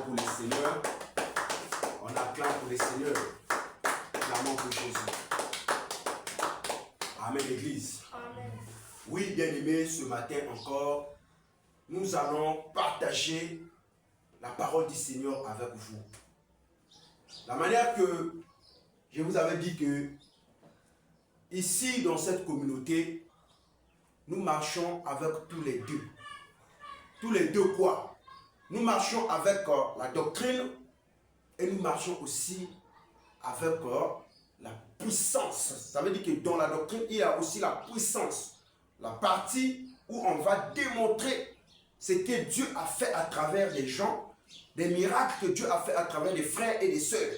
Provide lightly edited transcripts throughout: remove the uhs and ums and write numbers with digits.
pour le Seigneur. On acclame pour le Seigneur. Clamons pour Jésus. Amen, l'Église. Amen. Oui, bien-aimés, ce matin encore, nous allons partager la parole du Seigneur avec vous. La manière que je vous avais dit que ici, dans cette communauté, nous marchons avec tous les deux. Tous les deux quoi? Nous marchons avec la doctrine et nous marchons aussi avec la puissance. Ça veut dire que dans la doctrine, il y a aussi la puissance. La partie où on va démontrer ce que Dieu a fait à travers les gens, des miracles que Dieu a fait à travers les frères et les sœurs,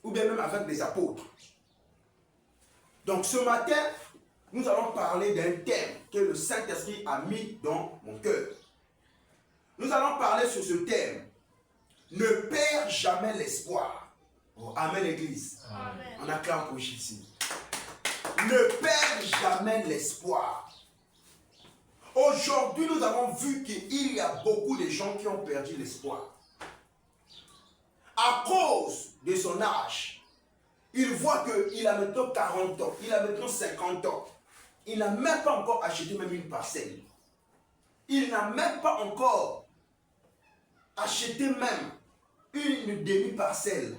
ou bien même avec les apôtres. Donc ce matin, nous allons parler d'un thème que le Saint-Esprit a mis dans mon cœur. Nous allons parler sur ce thème. Ne perds jamais l'espoir. Oh, amen, l'Église. Amen. On acclame pour Jésus. Ne perds jamais l'espoir. Aujourd'hui, nous avons vu qu'il y a beaucoup de gens qui ont perdu l'espoir. À cause de son âge, il voit qu'il a maintenant 40 ans, il a maintenant 50 ans. Il n'a même pas encore acheté même une parcelle. Il n'a même pas encore acheté même une demi-parcelle.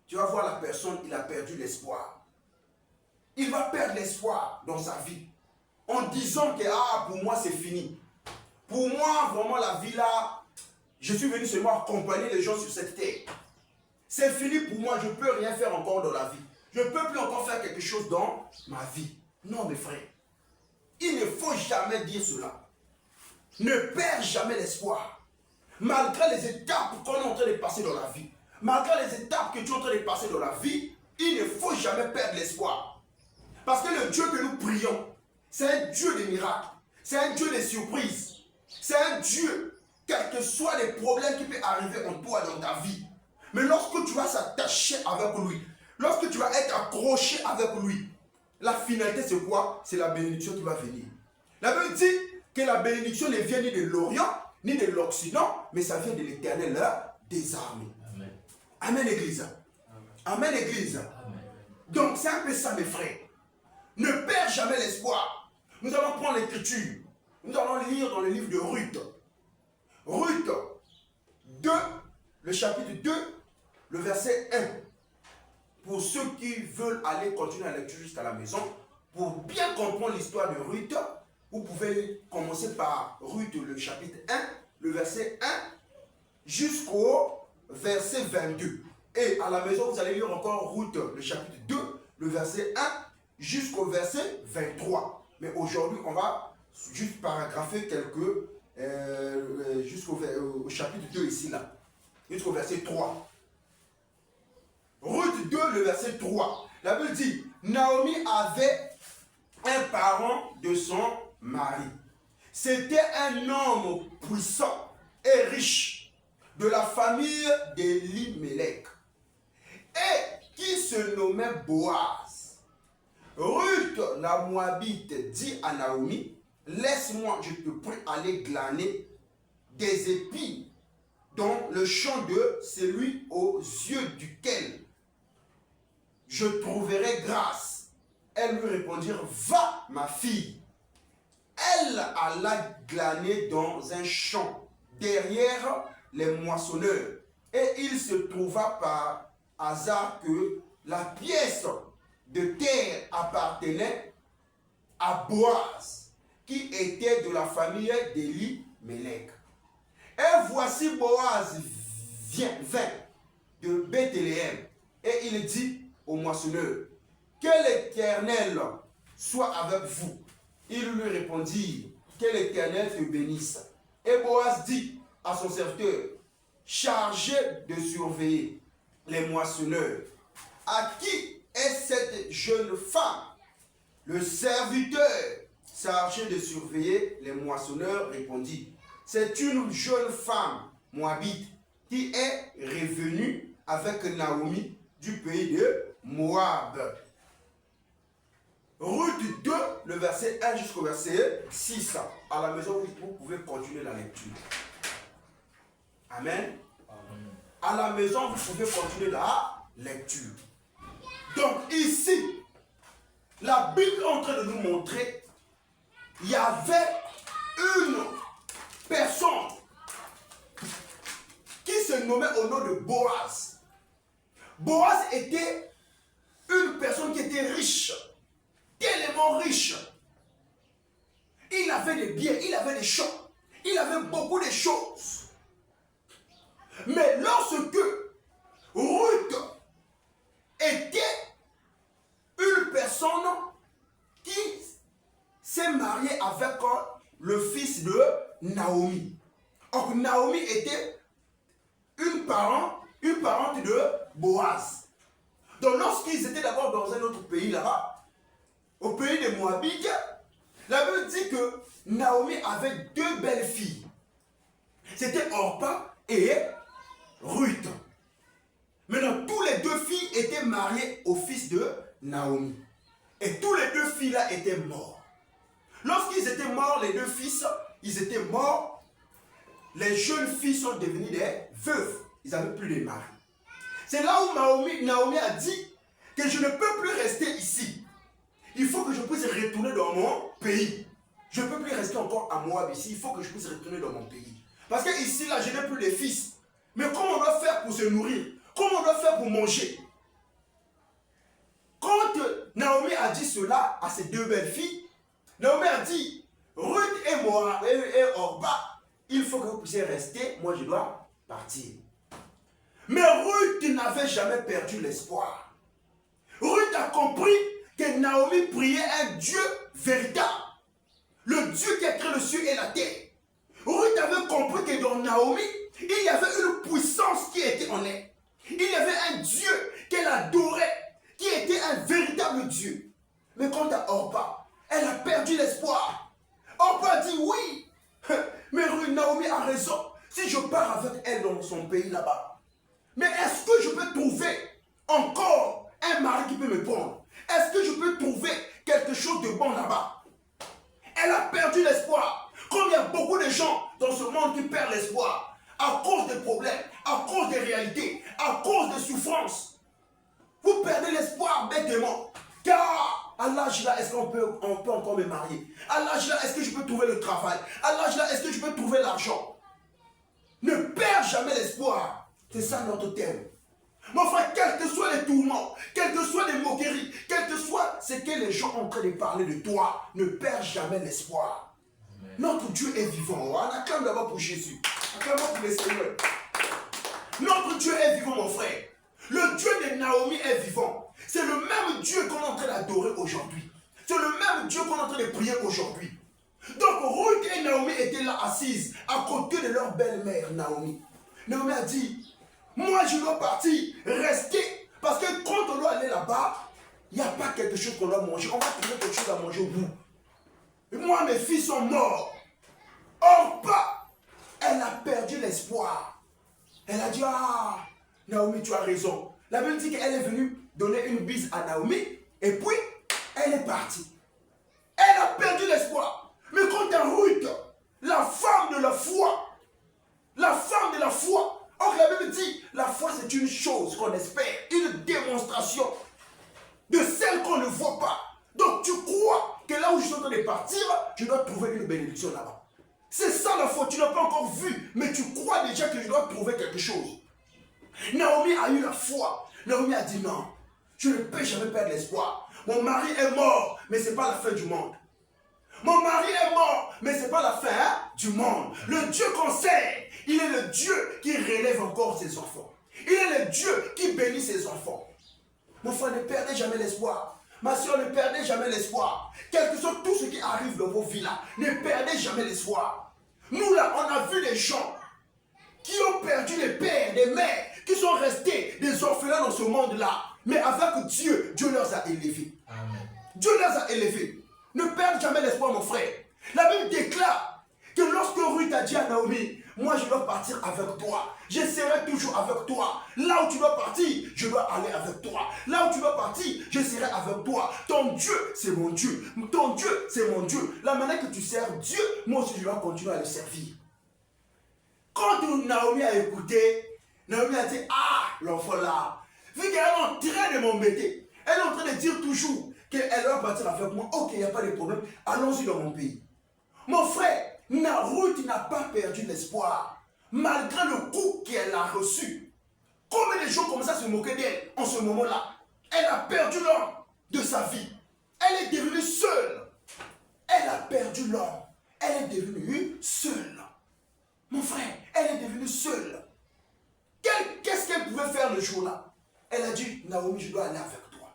Tu vas voir la personne, il a perdu l'espoir. Il va perdre l'espoir dans sa vie. En disant que pour moi c'est fini. Pour moi, vraiment la vie là, je suis venu seulement accompagner les gens sur cette terre. C'est fini pour moi, je ne peux rien faire encore dans la vie. Je ne peux plus encore faire quelque chose dans ma vie. Non mes frères, il ne faut jamais dire cela. Ne perds jamais l'espoir. Malgré les étapes qu'on est en train de passer dans la vie, malgré les étapes que tu es en train de passer dans la vie, il ne faut jamais perdre l'espoir. Parce que le Dieu que nous prions, c'est un Dieu de miracles, c'est un Dieu de surprises, c'est un Dieu, quels que soient les problèmes qui peuvent arriver en toi dans ta vie. Mais lorsque tu vas s'attacher avec lui, lorsque tu vas être accroché avec lui, la finalité c'est quoi? C'est la bénédiction qui va venir. La Bible dit que la bénédiction ne vient ni de l'Orient, ni de l'Occident, mais ça vient de l'Éternel des armées. Amen. Amen, l'Église. Amen, l'Église. Amen. Donc c'est un peu ça mes frères. Ne perds jamais l'espoir. Nous allons prendre l'écriture. Nous allons lire dans le livre de Ruth. Ruth 2, le chapitre 2, le verset 1. Pour ceux qui veulent aller continuer la lecture jusqu'à la maison, pour bien comprendre l'histoire de Ruth, vous pouvez commencer par Ruth, le chapitre 1, le verset 1, jusqu'au verset 22. Et à la maison, vous allez lire encore Ruth, le chapitre 2, le verset 1, jusqu'au verset 23. Mais aujourd'hui, on va juste paragrapher quelques, jusqu'au chapitre 2 ici, là, jusqu'au verset 3. Ruth 2, le verset 3. La Bible dit, Naomi avait un parent de son mari. C'était un homme puissant et riche de la famille d'Elimelech et qui se nommait Boaz. Ruth, la Moabite, dit à Naomi, laisse-moi, je te prie, aller glaner des épis dans le champ de celui aux yeux duquel je trouverai grâce. Elles lui répondirent, va ma fille. Elle alla glaner dans un champ derrière les moissonneurs. Et il se trouva par hasard que la pièce de terre appartenait à Boaz, qui était de la famille d'Elimelech. Et voici Boaz vint de Bethléem. Et il dit au moissonneur, que l'Éternel soit avec vous. Ils lui répondirent, que l'Éternel te bénisse. Et Boaz dit à son serviteur, chargé de surveiller les moissonneurs, à qui est cette jeune femme? Le serviteur chargé de surveiller les moissonneurs répondit, c'est une jeune femme moabite qui est revenue avec Naomi du pays de Moab. Ruth 2, le verset 1 jusqu'au verset 6. À la maison, vous pouvez continuer la lecture. Amen. Amen. À la maison, vous pouvez continuer la lecture. Donc ici, la Bible est en train de nous montrer, il y avait une personne qui se nommait au nom de Boaz. Boaz était une personne qui était riche, tellement riche. Il avait des biens, il avait des champs, il avait beaucoup de choses. Mais lorsque Ruth était une personne qui s'est mariée avec le fils de Naomi. Or, Naomi était une parente de Boaz. Donc, lorsqu'ils étaient d'abord dans un autre pays là-bas, au pays des Moabites, la Bible dit que Naomi avait deux belles filles. C'était Orpa et Ruth. Maintenant, tous les deux filles étaient mariées au fils de Naomi. Et tous les deux filles-là étaient morts. Lorsqu'ils étaient morts, les deux fils, ils étaient morts. Les jeunes filles sont devenues des veuves. Ils n'avaient plus de mari. C'est là où Naomi a dit que je ne peux plus rester ici. Il faut que je puisse retourner dans mon pays. Je ne peux plus rester encore à Moab ici. Il faut que je puisse retourner dans mon pays. Parce que ici, là, je n'ai plus de fils. Mais comment on doit faire pour se nourrir? Comment on doit faire pour manger? Quand Naomi a dit cela à ses deux belles filles, Naomi a dit, Ruth et moi, et Orpa, il faut que vous puissiez rester, moi je dois partir. Mais Ruth n'avait jamais perdu l'espoir. Ruth a compris que Naomi priait un Dieu véritable. Le Dieu qui a créé le ciel et la terre. Ruth avait compris que dans Naomi, il y avait une puissance qui était en elle. Il y avait un Dieu qu'elle adorait, qui était un véritable Dieu. Mais quant à Orpa, elle a perdu l'espoir. Orpa a dit oui, mais Naomi a raison. Si je pars avec elle dans son pays là-bas, mais est-ce que je peux trouver encore un mari qui peut me prendre? Est-ce que je peux trouver quelque chose de bon là-bas? Elle a perdu l'espoir. Comme il y a beaucoup de gens dans ce monde qui perdent l'espoir à cause des problèmes, à cause des réalités, à cause des souffrances. Vous perdez l'espoir bêtement. Car à l'âge là, est-ce qu'on peut encore me marier? À l'âge là, est-ce que je peux trouver le travail? À l'âge là, est-ce que je peux trouver l'argent? Ne perds jamais l'espoir. C'est ça notre thème. Mon frère, quels que soient les tourments, quelles que soient les moqueries, quel que soit ce que les gens ont en train de parler de toi, ne perds jamais l'espoir. Notre Dieu est vivant. On acclame d'abord pour Jésus. Acclame pour le Seigneur. Notre Dieu est vivant, mon frère. Le Dieu de Naomi est vivant. C'est le même Dieu qu'on est en train d'adorer aujourd'hui. C'est le même Dieu qu'on est en train de prier aujourd'hui. Donc Ruth et Naomi étaient là assises à côté de leur belle-mère Naomi. Naomi a dit, moi je dois partir, rester. Parce que quand on doit aller là-bas, il n'y a pas quelque chose qu'on doit manger. On va trouver quelque chose à manger au bout. Et moi, mes filles sont morts. Orpa, elle a perdu l'espoir. Elle a dit, ah, Naomi, tu as raison. La Bible dit qu'elle est venue donner une bise à Naomi. Et puis, elle est partie. Elle a perdu l'espoir. Mais quand à Ruth, la femme de la foi, or la Bible dit, la foi c'est une chose qu'on espère, une démonstration de celle qu'on ne voit pas. Donc tu crois que là où je suis en train de partir, je dois trouver une bénédiction là-bas. C'est ça la foi, tu n'as pas encore vu, mais tu crois déjà que je dois trouver quelque chose. Naomi a eu la foi. Naomi a dit non, je ne peux jamais perdre l'espoir. Mon mari est mort, mais ce n'est pas la fin du monde. Mon mari est mort, mais ce n'est pas la fin du monde. Le Dieu qu'on sert, il est le Dieu qui relève encore ses enfants. Il est le Dieu qui bénit ses enfants. Mon frère, ne perdez jamais l'espoir. Ma soeur, ne perdez jamais l'espoir. Quel que soit tout ce qui arrive dans vos vies là, ne perdez jamais l'espoir. Nous là, on a vu des gens qui ont perdu des pères, des mères, qui sont restés des orphelins dans ce monde-là. Mais avec Dieu, Dieu les a élevés. Amen. Dieu les a élevés. Ne perdez jamais l'espoir, mon frère. La Bible déclare que lorsque Ruth a dit à Naomi, moi je dois partir avec toi. Je serai toujours avec toi. Là où tu dois partir, je dois aller avec toi. Là où tu dois partir, je serai avec toi. Ton Dieu, c'est mon Dieu. Ton Dieu, c'est mon Dieu. La manière que tu sers Dieu, moi aussi je dois continuer à le servir. Quand Naomi a écouté, Naomi a dit, ah, l'enfant là, vu qu'elle est en train de m'embêter, elle est en train de dire toujours qu'elle va partir avec moi. Ok, il n'y a pas de problème, allons-y dans mon pays. Mon frère, Ruth n'a pas perdu l'espoir, malgré le coup qu'elle a reçu. Combien de gens commencent à se moquer d'elle en ce moment-là? Elle a perdu l'homme de sa vie. Elle est devenue seule. Elle a perdu l'homme. Elle est devenue seule. Mon frère, elle est devenue seule. Qu'est-ce qu'elle pouvait faire le jour-là? Elle a dit, Naomi, je dois aller avec toi.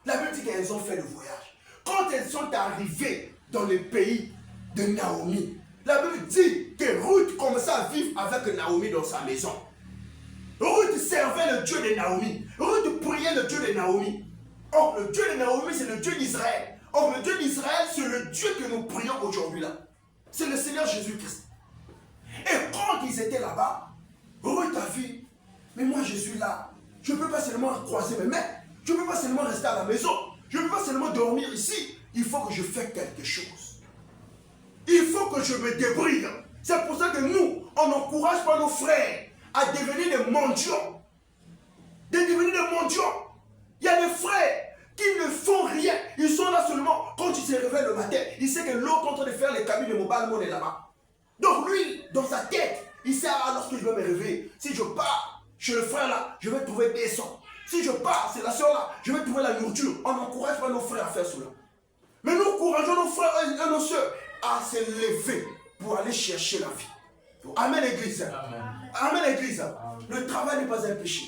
La Bible dit qu'elles ont fait le voyage. Quand elles sont arrivées dans le pays de Naomi, la Bible dit que Ruth commençait à vivre avec Naomi dans sa maison. Ruth servait le Dieu de Naomi. Ruth priait le Dieu de Naomi. Or, le Dieu de Naomi, c'est le Dieu d'Israël. Or, le Dieu d'Israël, c'est le Dieu que nous prions aujourd'hui là. C'est le Seigneur Jésus-Christ. Et quand ils étaient là-bas, Ruth a vu, mais moi je suis là. Je ne peux pas seulement croiser mes mains. Je ne peux pas seulement rester à la maison. Je ne peux pas seulement dormir ici. Il faut que je fasse quelque chose. Il faut que je me débrouille. C'est pour ça que nous, on n'encourage pas nos frères à devenir des mendiants. De devenir des mendiants. Il y a des frères qui ne font rien. Ils sont là seulement quand ils se réveillent le matin. Il sait que l'autre est en train de faire les cabines de mobile money là-bas. Donc lui, dans sa tête, il sait, ah, lorsque je vais me réveiller, si je pars chez le frère là, je vais trouver des sons. Si je pars, c'est la soeur là, je vais trouver la nourriture. On n'encourage pas nos frères à faire cela. Mais nous encourageons nos frères et nos soeurs à se lever pour aller chercher la vie. Amen l'église. Amen. Amen l'église. Le travail n'est pas un péché.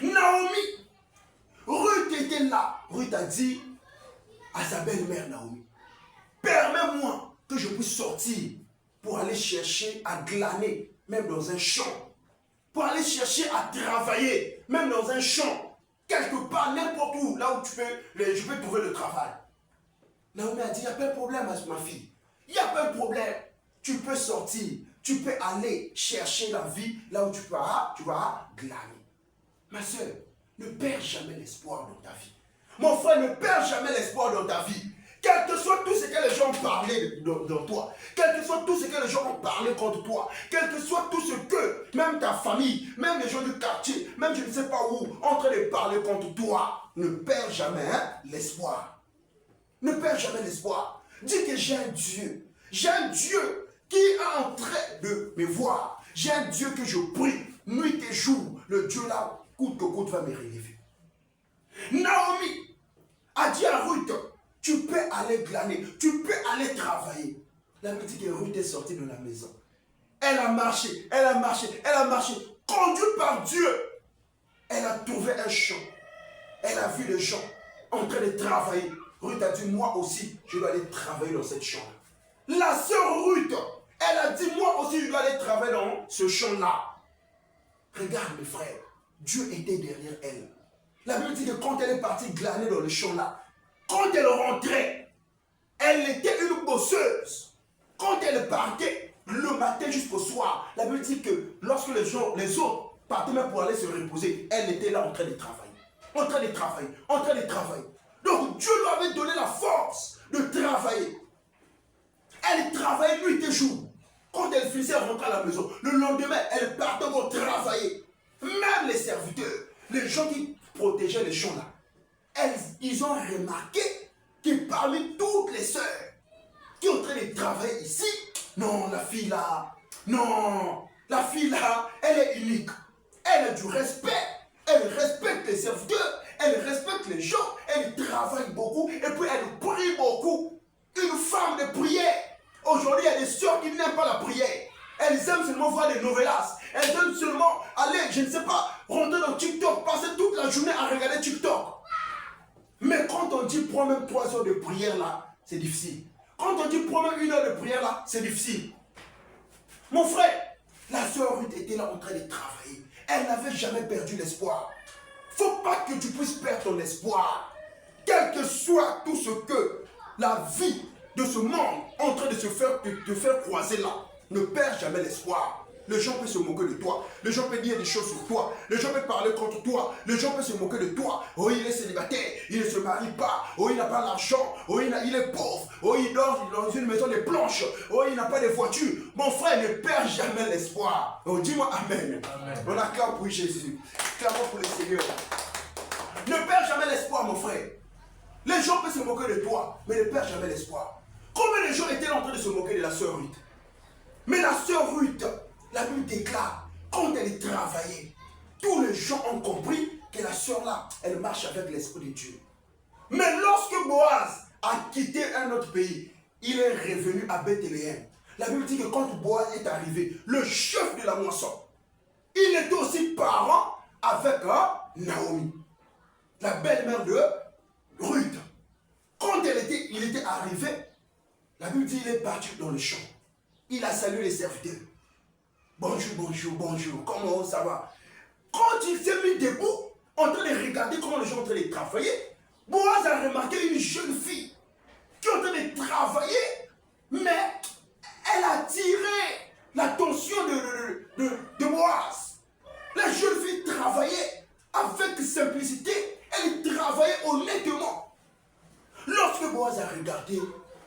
Naomi, Ruth était là. Ruth a dit à sa belle-mère Naomi, permets-moi que je puisse sortir pour aller chercher à glaner, même dans un champ. Pour aller chercher à travailler, même dans un champ. Quelque part, n'importe où, là où je peux trouver le travail. Naomi a dit, il n'y a pas de problème, ma fille. Il n'y a pas de problème. Tu peux sortir. Tu peux aller chercher la vie là où tu vas glaner. Ma soeur, ne perds jamais l'espoir dans ta vie. Mon frère, ne perds jamais l'espoir dans ta vie. Quel que soit tout ce que les gens ont parlé dans toi, quel que soit tout ce que les gens ont parlé contre toi, quel que soit tout ce que, même ta famille, même les gens du quartier, même je ne sais pas où, ont en train de parler contre toi, ne perds jamais l'espoir. Ne perds jamais l'espoir. Dis que j'ai un Dieu. J'ai un Dieu qui est en train de me voir. J'ai un Dieu que je prie nuit et jour. Le Dieu là, coûte que coûte, va me relever. Naomi a dit à Ruth, tu peux aller glaner, tu peux aller travailler. La petite Ruth est sortie de la maison. Elle a marché, elle a marché, elle a marché. Conduite par Dieu. Elle a trouvé un champ. Elle a vu les gens en train de travailler. Ruth a dit, moi aussi, je dois aller travailler dans cette champ-là. La sœur Ruth, elle a dit, moi aussi, je dois aller travailler dans ce champ-là. Regarde mes frères, Dieu était derrière elle. La Bible dit que quand elle est partie glaner dans le champ-là, quand elle rentrait, elle était une bosseuse. Quand elle partait, le matin jusqu'au soir, la Bible dit que lorsque les autres partaient même pour aller se reposer, elle était là en train de travailler. En train de travailler, en train de travailler. Donc Dieu lui avait donné la force de travailler. Elle travaillait nuit et jour. Quand elle finissait, elle rentrait à la maison. Le lendemain, elle partait pour travailler. Même les serviteurs, les gens qui protégeaient les champs là, ils ont remarqué que parmi toutes les sœurs qui sont en train de travailler ici, non, la fille là, non, la fille là, elle est unique. Elle a du respect. Elle respecte les serviteurs. Elle respecte les gens. Elle travaille beaucoup. Et puis elle prie beaucoup. Une femme de prière. Aujourd'hui, il y a des sœurs qui n'aiment pas la prière. Elles aiment seulement voir des novellas. Elles aiment seulement aller, je ne sais pas, rentrer dans TikTok, passer toute la journée à regarder TikTok. Mais quand on dit prends même 3 heures de prière là, c'est difficile. Quand on dit prends même 1 heure de prière là, c'est difficile. Mon frère, la sœur Ruth était là en train de travailler. Elle n'avait jamais perdu l'espoir. Il ne faut pas que tu puisses perdre ton espoir. Quel que soit tout ce que la vie de ce monde est en train de te faire croiser là, ne perds jamais l'espoir. Les gens peuvent se moquer de toi. Les gens peuvent dire des choses sur toi. Les gens peuvent parler contre toi. Les gens peuvent se moquer de toi. Oh, il est célibataire. Il ne se marie pas. Oh, il n'a pas l'argent. Oh, il est pauvre. Oh, il dort dans une maison de planches. Oh, il n'a pas de voiture. Mon frère, ne perds jamais l'espoir. Oh, dis-moi Amen. Amen. On acclame pour Jésus. Clamons pour le Seigneur. Ne perds jamais l'espoir, mon frère. Les gens peuvent se moquer de toi, mais ne perds jamais l'espoir. Combien de gens étaient en train de se moquer de la sœur Ruth? Mais la sœur Ruth, la Bible déclare, quand elle travaillait, tous les gens ont compris que la sœur là, elle marche avec l'Esprit de Dieu. Mais lorsque Boaz a quitté un autre pays, il est revenu à Bethléem. La Bible dit que quand Boaz est arrivé, le chef de la moisson, il était aussi parent avec Naomi, la belle-mère de Ruth. Quand il était arrivé, la Bible dit qu'il est parti dans le champ. Il a salué les serviteurs. Bonjour, bonjour, bonjour, comment ça va? Quand il s'est mis debout, en train de regarder comment les gens sont en train de travailler, Boaz a remarqué une jeune fille qui est en train de travailler, mais elle a attiré l'attention de Boaz. La jeune fille travaillait avec simplicité, elle travaillait honnêtement. Lorsque Boaz a regardé,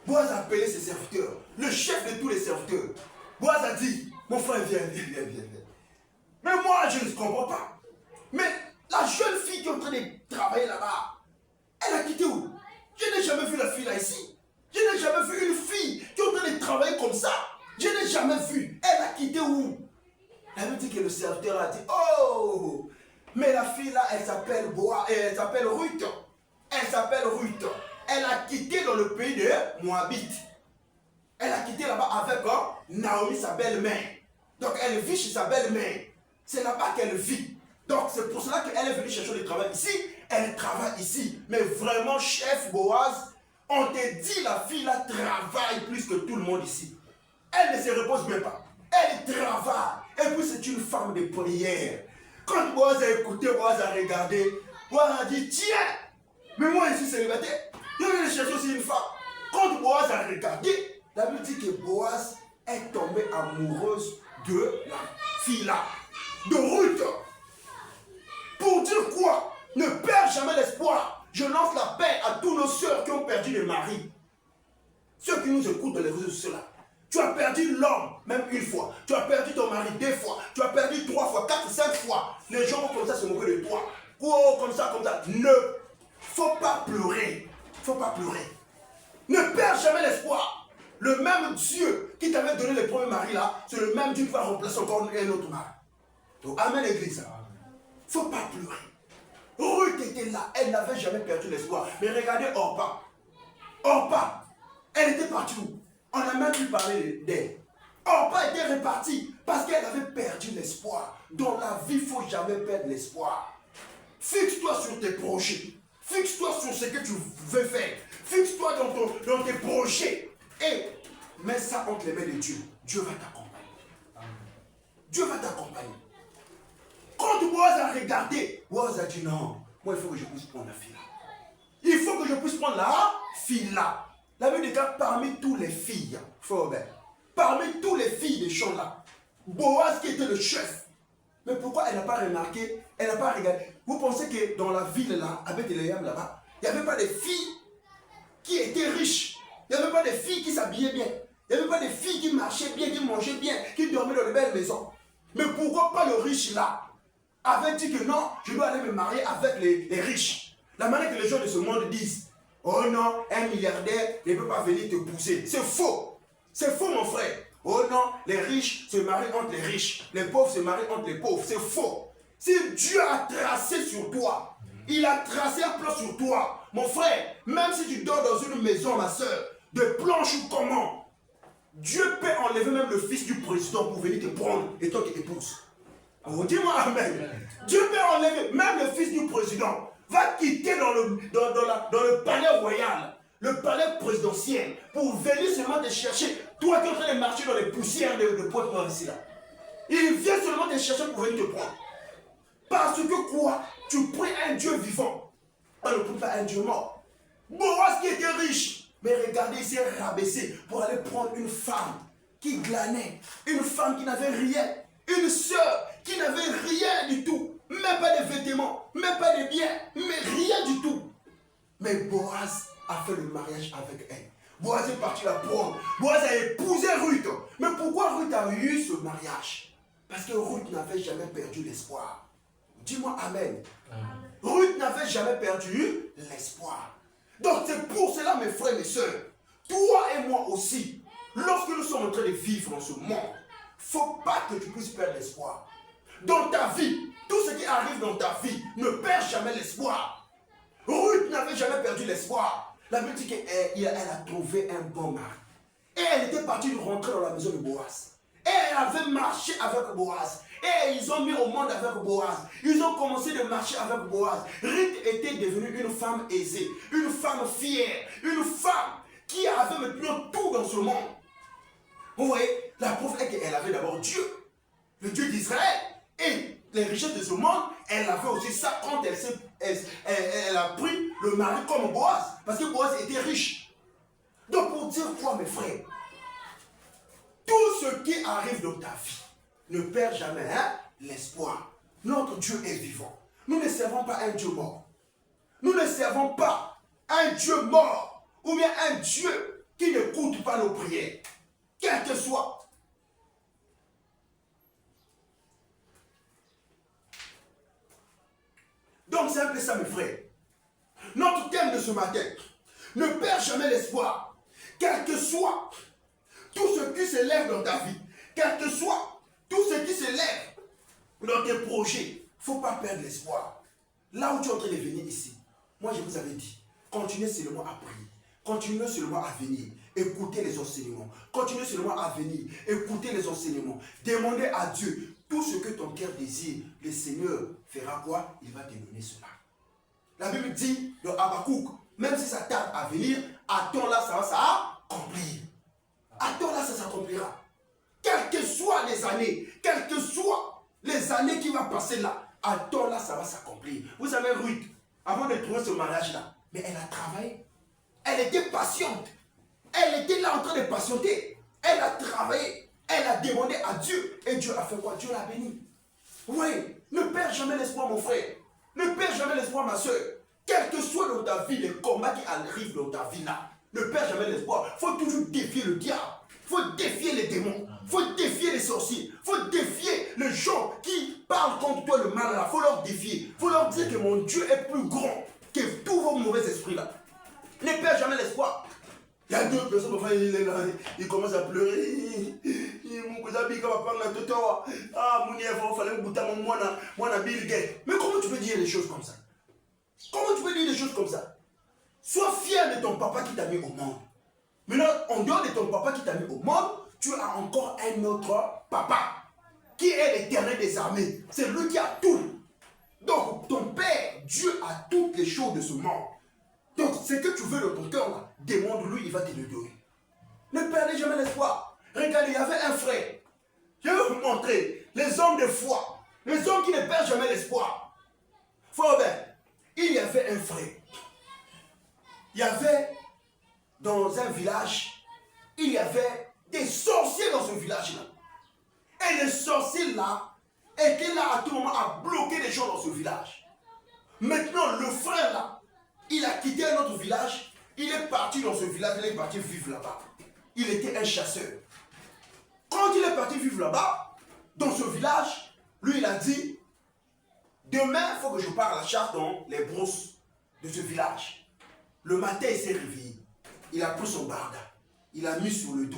Boaz a appelé ses serviteurs, le chef de tous les serviteurs. Boaz a dit, mon frère, viens. Mais moi, je ne comprends pas. Mais la jeune fille qui est en train de travailler là-bas, elle a quitté où? Je n'ai jamais vu la fille là ici. Je n'ai jamais vu une fille qui est en train de travailler comme ça. Je n'ai jamais vu. Elle a quitté où? Elle me dit que le serviteur a dit, oh, mais la fille là, elle s'appelle Ruth. Elle s'appelle Ruth. Elle a quitté dans le pays de Moabit. Elle a quitté là-bas avec Naomi, sa belle-mère. Donc elle vit chez sa belle-mère. C'est là-bas qu'elle vit. Donc c'est pour cela qu'elle est venue chercher le travail ici. Elle travaille ici. Mais vraiment, chef Boaz, on te dit la fille là travaille plus que tout le monde ici. Elle ne se repose même pas. Elle travaille. Et puis c'est une femme de prière. Quand Boaz a écouté, Boaz a regardé, Boaz a dit, tiens, mais moi je suis célibataire. Je vais chercher aussi une femme. Quand Boaz a regardé, la Bible dit que Boaz est tombée amoureuse de la fille là, de Ruth. Pour dire quoi? Ne perds jamais l'espoir. Je lance la paix à tous nos sœurs qui ont perdu le mari. Ceux qui nous écoutent dans les réseaux sociaux là. Tu as perdu l'homme, même une fois. Tu as perdu ton mari 2 fois. Tu as perdu 3 fois, 4, 5 fois. Les gens vont comme ça se moquer de toi. Oh, comme ça, comme ça. Ne faut pas pleurer. Faut pas pleurer. Ne perds jamais l'espoir. Le même Dieu qui t'avait donné le premier mari là, c'est le même Dieu qui va remplacer encore un autre mari. Donc, amen l'église. Faut pas pleurer. Ruth était là, elle n'avait jamais perdu l'espoir. Mais regardez Orpa. Orpa, elle était partie où? On n'a même plus parlé d'elle. Orpa était repartie parce qu'elle avait perdu l'espoir. Dans la vie, il ne faut jamais perdre l'espoir. Fixe-toi sur tes projets. Fixe-toi sur ce que tu veux faire. Fixe-toi dans tes projets. Et mets ça entre les mains de Dieu. Dieu va t'accompagner. Dieu va t'accompagner. Quand Boaz a regardé, Boaz a dit non, moi il faut que je puisse prendre la fille là. Il faut que je puisse prendre la fille là. La Bible déclare parmi toutes les filles, parmi toutes les filles des champs là, Boaz qui était le chef. Mais pourquoi elle n'a pas remarqué, elle n'a pas regardé? Vous pensez que dans la ville là, à Bethléem là-bas, il n'y avait pas de filles qui étaient riches? Il n'y avait pas de filles qui s'habillaient bien? Il n'y avait pas de filles qui marchaient bien, qui mangeaient bien, qui dormaient dans de belles maisons? Mais pourquoi pas le riche là avait dit que non, je dois aller me marier avec les riches? La manière que les gens de ce monde disent, oh non, un milliardaire ne peut pas venir te pousser. C'est faux. C'est faux, mon frère. Oh non, les riches se marient entre les riches. Les pauvres se marient entre les pauvres. C'est faux. Si Dieu a tracé sur toi, il a tracé un plan sur toi, mon frère, même si tu dors dans une maison, ma soeur, de planches ou comment, Dieu peut enlever même le fils du président pour venir te prendre et toi qui t'épouses. Oh, dis-moi amen. Dieu peut enlever même le fils du président. Va quitter dans le palais royal, le palais présidentiel, pour venir seulement te chercher. Toi qui es en train de marcher dans les poussières de Pointe-Noire ici là. Il vient seulement te chercher pour venir te prendre. Parce que quoi? Tu pries un Dieu vivant. On ne prie pas un Dieu mort. Boaz qui était riche, mais regardez, il s'est rabaissé pour aller prendre une femme qui glanait, une femme qui n'avait rien. Une sœur qui n'avait rien du tout. Même pas de vêtements, même pas de biens, mais rien du tout. Mais Boaz a fait le mariage avec elle. Boaz est parti la prendre. Boaz a épousé Ruth. Mais pourquoi Ruth a eu ce mariage? Parce que Ruth n'avait jamais perdu l'espoir. Dis-moi Amen. Ruth n'avait jamais perdu l'espoir. Donc c'est pour cela, mes frères et mes sœurs, toi et moi aussi, lorsque nous sommes en train de vivre dans ce monde, il ne faut pas que tu puisses perdre l'espoir. Dans ta vie, tout ce qui arrive dans ta vie, ne perds jamais l'espoir. Ruth n'avait jamais perdu l'espoir. La Bible dit qu'elle a trouvé un bon mari. Et elle était partie rentrer dans la maison de Boaz. Et elle avait marché avec Boaz. Et ils ont mis au monde avec Boaz. Ils ont commencé de marcher avec Boaz. Ruth était devenue une femme aisée, une femme fière, une femme qui avait maintenant tout dans ce monde. Vous voyez, la preuve est qu'elle avait d'abord Dieu, le Dieu d'Israël. Et les richesses de ce monde, elle avait aussi ça quand elle a pris le mari comme Boaz. Parce que Boaz était riche. Donc pour dire quoi, mes frères, tout ce qui arrive dans ta vie, ne perds jamais l'espoir. Notre Dieu est vivant. Nous ne servons pas un Dieu mort. Nous ne servons pas un Dieu mort. Ou bien un Dieu qui n'écoute pas nos prières. Quel que soit. Donc c'est un peu ça, mes frères. Notre thème de ce matin, ne perds jamais l'espoir. Quel que soit tout ce qui s'élève dans ta vie, quel que soit tout ce qui s'élève dans tes projets, il ne faut pas perdre l'espoir. Là où tu es en train de venir ici, moi je vous avais dit, continuez seulement à prier, continuez seulement à venir, écoutez les enseignements, continuez seulement à venir, écoutez les enseignements, demandez à Dieu tout ce que ton cœur désire, le Seigneur fera quoi? Il va te donner cela. La Bible dit dans Habakkuk, même si ça tarde à venir, attends-là, ça va s'accomplir. Attends-là, ça s'accomplira. Quelles que soient les années, quelles que soient les années qui vont passer là, attends-là, ça va s'accomplir. Vous savez, Ruth, avant de trouver ce mariage-là, mais elle a travaillé. Elle était patiente. Elle était là en train de patienter. Elle a travaillé. Elle a demandé à Dieu. Et Dieu a fait quoi? Dieu l'a béni. Oui, ne perds jamais l'espoir, mon frère. Ne perds jamais l'espoir, ma soeur. Quel que soit dans ta vie, les combats qui arrivent dans ta vie là, ne perds jamais l'espoir. Il faut toujours défier le diable. Il faut défier les démons. Il faut défier les sorciers. Il faut défier les gens qui parlent contre toi le mal là. Il faut leur défier. Il faut leur dire que mon Dieu est plus grand que tous vos mauvais esprits là. Ne perds jamais l'espoir. Il y a deux personnes, enfin, il est là, il commence à pleurer. Mon cousin Bika va prendre la toto. Ah, mon Dieu, il fallait goûter mon Bill Gates. Mais comment tu peux dire des choses comme ça? Comment tu peux dire des choses comme ça? Sois fier de ton papa qui t'a mis au monde. Maintenant, en dehors de ton papa qui t'a mis au monde, tu as encore un autre papa qui est l'Éternel des armées. C'est lui qui a tout. Donc, ton Père, Dieu a toutes les choses de ce monde. Donc, ce que tu veux dans ton cœur, là, demande-lui, il va te le donner. Ne perdez jamais l'espoir. Regardez, il y avait un frère. Je vais vous montrer les hommes de foi, les hommes qui ne perdent jamais l'espoir. Frère Robert, il y avait un frère. Il y avait dans un village, il y avait des sorciers dans ce village-là. Et les sorciers-là étaient là à tout moment à bloquer les gens dans ce village. Maintenant, le frère-là, il a quitté un autre village, il est parti dans ce village, il est parti vivre là-bas. Il était un chasseur. Quand il est parti vivre là-bas, dans ce village, lui il a dit, demain il faut que je parte à la chasse dans les brousses de ce village. Le matin il s'est réveillé, il a pris son barda, il a mis sur le dos.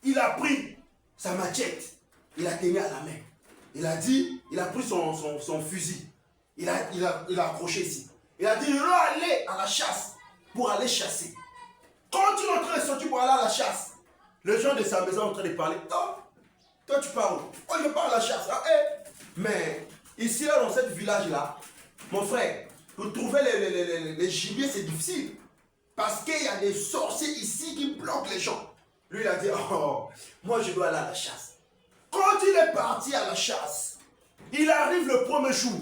Il a pris sa machette, il a tenu à la main. Il a dit, il a pris son fusil, il a accroché ici. Il a dit, je dois aller à la chasse pour aller chasser. Quand il est en train de sortir pour aller à la chasse, les gens de sa maison sont en train de parler. Toi tu pars où? Oh, je pars à la chasse. Ah, hey. Mais ici, là, dans ce village-là, mon frère, pour trouver les gibiers, c'est difficile. Parce qu'il y a des sorciers ici qui bloquent les gens. Lui, il a dit, oh, moi je dois aller à la chasse. Quand il est parti à la chasse, il arrive le premier jour.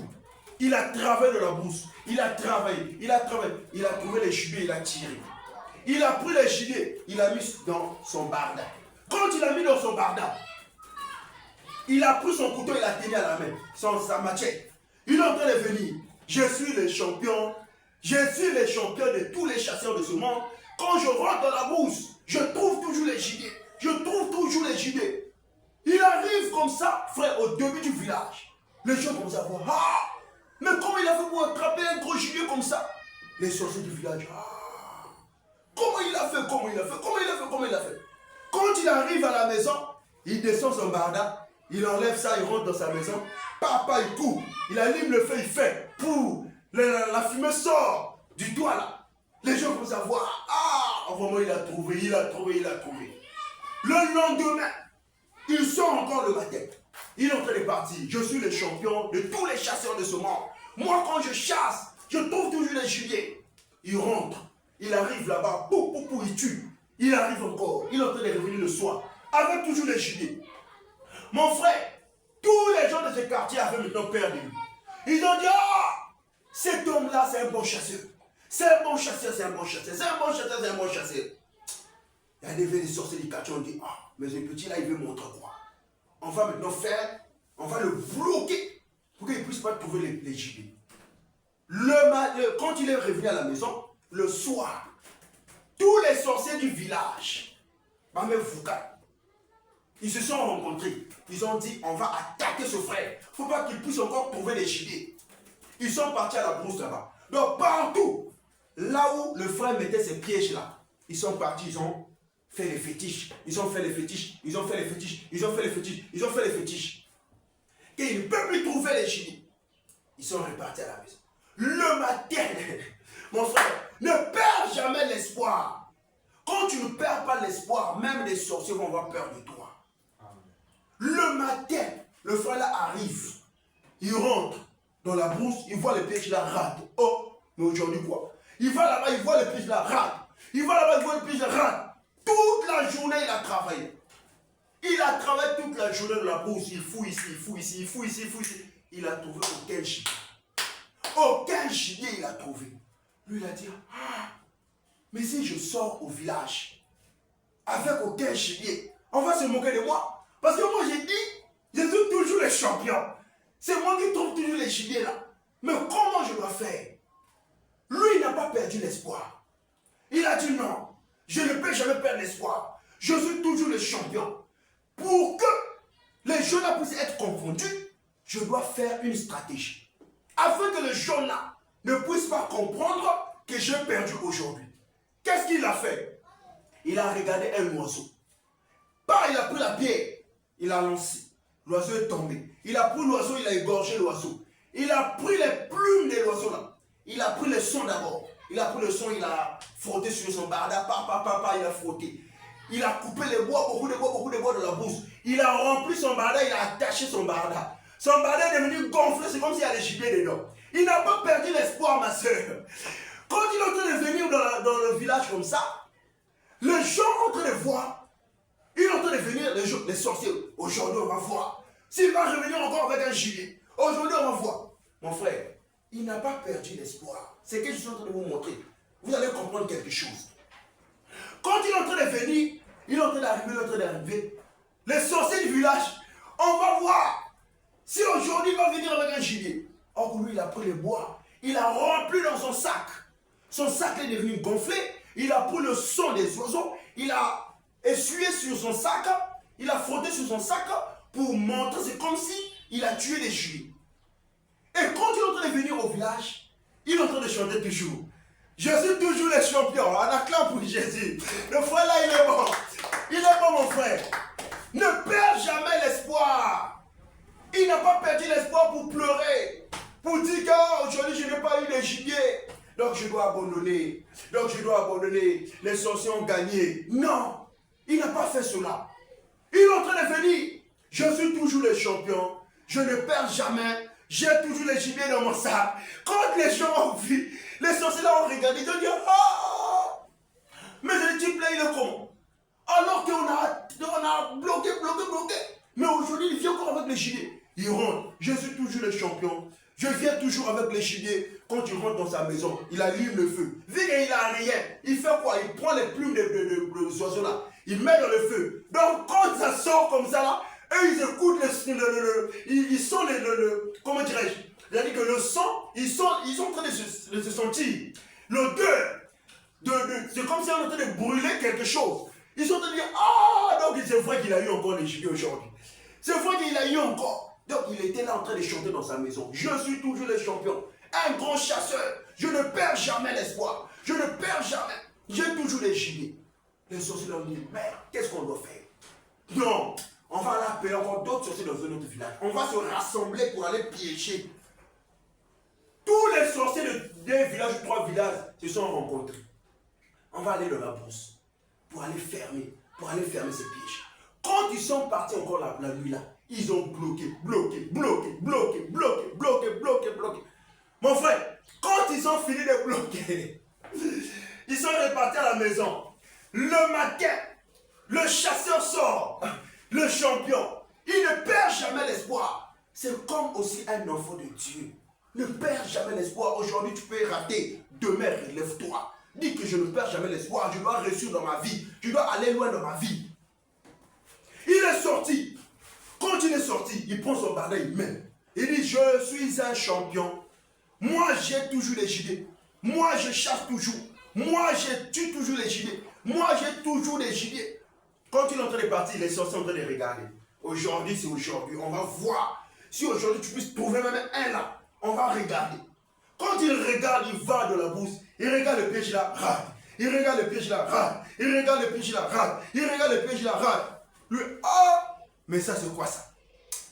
Il a travaillé dans la brousse. Il a travaillé. Il a trouvé les gibiers, il a tiré. Il a pris les gibiers, il a mis dans son barda. Quand il a mis dans son barda, Il a pris son couteau, il a tenu à la main, sa machette. Il est en train de venir. Je suis le champion. Je suis le champion de tous les chasseurs de ce monde. Quand je rentre dans la brousse, je trouve toujours les gibiers. Je trouve toujours les gibiers. Il arrive comme ça, frère, au début du village. Les gens commencent à voir. Ah! Mais comment il a fait pour attraper un gros gibier comme ça? Les sorciers du village. Ah! Comment il a fait? Comment il a fait? Comment il a fait? Comment il a fait? Quand il arrive à la maison, il descend son barda. Il enlève ça, il rentre dans sa maison. Papa, il coupe. Il allume le feu, il fait. Pour la fumée sort du doigt là. Les gens commencent à voir. Ah! Vraiment, il a trouvé, il a trouvé, il a trouvé. Le lendemain, il sort encore le matin. Il est en train de partir. Je suis le champion de tous les chasseurs de ce monde. Moi, quand je chasse, je trouve toujours les gibiers. Il rentre. Il arrive là-bas. Il tue. Il arrive encore. Il est en train de revenir le soir. Avec toujours les gibiers. Mon frère, tous les gens de ce quartier avaient maintenant peur de lui. Ils ont dit, ah, cet homme-là, c'est un bon chasseur. C'est un bon chasseur, c'est un bon chasseur. C'est un bon chasseur, c'est un bon chasseur. Il y a des sorciers du quartier, on dit, ah, mais ce petit-là, il veut montrer quoi? On va maintenant faire, on va le bloquer pour qu'il ne puisse pas trouver les gibiers. Quand il est revenu à la maison, le soir, tous les sorciers du village, même Foucault, ils se sont rencontrés. Ils ont dit, on va attaquer ce frère. Il ne faut pas qu'il puisse encore trouver les gibiers. Ils sont partis à la brousse là-bas. Donc partout, là où le frère mettait ses pièges là, ils sont partis, ils ont fait les fétiches. Ils ont fait les fétiches. Ils ont fait les fétiches. Ils ont fait les fétiches. Ils ont fait les fétiches. Et ils ne peuvent plus trouver les gibiers. Ils sont repartis à la maison. Le matin, mon frère, ne perds jamais l'espoir. Quand tu ne perds pas l'espoir, même les sorciers vont avoir peur de toi. Le matin, le frère là arrive. Il rentre dans la brousse, il voit les pièges là, rate. Oh, mais aujourd'hui quoi? Il va là-bas, il voit les pièges là, rate. Il va là-bas, il voit les pièges là, rate. Toute la journée, il a travaillé. Il a travaillé toute la journée dans la brousse. Il fouille ici, il fouille ici, il fouille ici, il fouille ici. Il a trouvé aucun gibier. Aucun gibier il a trouvé. Lui, il a dit, ah, mais si je sors au village avec aucun gibier, on va se moquer de moi. Parce que moi, j'ai dit, je suis toujours le champion. C'est moi qui trouve toujours les gibiers là. Mais comment je dois faire? Lui, il n'a pas perdu l'espoir. Il a dit non, je ne peux jamais perdre l'espoir. Je suis toujours le champion. Pour que les gens-là puissent être confondus, je dois faire une stratégie. Afin que les gens-là ne puissent pas comprendre que j'ai perdu aujourd'hui. Qu'est-ce qu'il a fait? Il a regardé un oiseau. Il a pris la pierre, il a lancé. L'oiseau est tombé. Il a pris l'oiseau, il a égorgé l'oiseau. Il a pris les plumes de l'oiseau là. Il a pris le son d'abord. Il a pris le son, il a frotté sur son barda. Il a frotté. Il a coupé les bois, beaucoup de bois dans la brousse. Il a rempli son barda, il a attaché son barda. Son barda est devenu gonflé, c'est comme s'il y a des gibiers dedans. Il n'a pas perdu l'espoir, ma soeur. Quand il est en train de venir dans le village comme ça, les gens sont en train de voir. Il est en train de venir, les sorciers. Aujourd'hui, on va voir. S'il va revenir encore avec un gibier. Aujourd'hui, on va voir. Mon frère, il n'a pas perdu l'espoir. C'est ce que je suis en train de vous montrer. Vous allez comprendre quelque chose. Quand il est en train de venir, il est en train d'arriver, les sorciers du village, on va voir si aujourd'hui il va venir avec un gibier. Or, lui, il a pris le bois, il a rempli dans son sac. Son sac est devenu gonflé, il a pris le son des oiseaux, il a essuyé sur son sac, il a frotté sur son sac pour montrer, c'est comme si il a tué des gibiers. Et quand il est en train de venir au village, il est en train de chanter toujours. Je suis toujours le champion. On acclame pour Jésus. Le frère là, il est bon. Il est bon, mon frère. Ne perds jamais l'espoir. Il n'a pas perdu l'espoir pour pleurer. Pour dire qu'aujourd'hui, je n'ai pas eu de gibier. Donc, je dois abandonner. Les sorciers ont gagné. Non. Il n'a pas fait cela. Il est en train de venir. Je suis toujours le champion. Je ne perds jamais. J'ai toujours les gibiers dans mon sac. Quand les gens ont vu, les sorciers là ont regardé, ils ont dit, ah, mais le type là, il est comment? Alors qu'on a bloqué. Mais aujourd'hui, il vient encore avec les gibiers. Il rentre. Je suis toujours le champion. Je viens toujours avec les gibiers. Quand il rentre dans sa maison, il allume le feu. Vu qu'il n'a rien, il fait quoi? Il prend les plumes des oiseaux là. Il met dans le feu. Donc quand ça sort comme ça là, Eux, ils écoutent ils sont comment dirais-je? C'est-à-dire que le sang, ils sont en train de se sentir. L'odeur, c'est comme si on est en train de brûler quelque chose. Ils sont en train de dire, ah, donc c'est vrai qu'il a eu encore les gibiers aujourd'hui. C'est vrai qu'il a eu encore. Donc il était là en train de chanter dans sa maison. Je suis toujours le champion. Un grand chasseur. Je ne perds jamais l'espoir. Je ne perds jamais. J'ai toujours les gibiers. Les sorciers leur disent, merde, qu'est-ce qu'on doit faire? Non, on va l'appeler encore d'autres sorciers dans un autre village. On va se rassembler pour aller piéger. Tous les sorciers des villages, 3 villages, se sont rencontrés. On va aller dans la brousse pour aller fermer ces pièges. Quand ils sont partis encore la nuit là, ils ont bloqué. Mon frère, quand ils ont fini de bloquer, ils sont repartis à la maison. Le matin, le chasseur sort, le champion. Il ne perd jamais l'espoir. C'est comme aussi un enfant de Dieu. Ne perds jamais l'espoir. Aujourd'hui, tu peux rater. Demain, relève-toi. Dis que je ne perds jamais l'espoir. Je dois réussir dans ma vie. Je dois aller loin dans ma vie. Il est sorti. Quand il est sorti, il prend son bardin, il met. Il dit, je suis un champion. Moi, j'ai toujours les gibiers. Moi, je chasse toujours. Moi, je tue toujours les gibiers. Moi, j'ai toujours les gibiers. Quand il est en train de partir, les sorciers sont en train de regarder. Aujourd'hui, c'est aujourd'hui. On va voir. Si aujourd'hui, tu puisses trouver même un là, on va regarder. Quand il regarde, il va de la bourse. Il regarde le piège là, rate. Il regarde le piège là, rate. Il regarde le piège là, rate. Il regarde le piège là, rate. Lui, ah, mais ça, c'est quoi ça?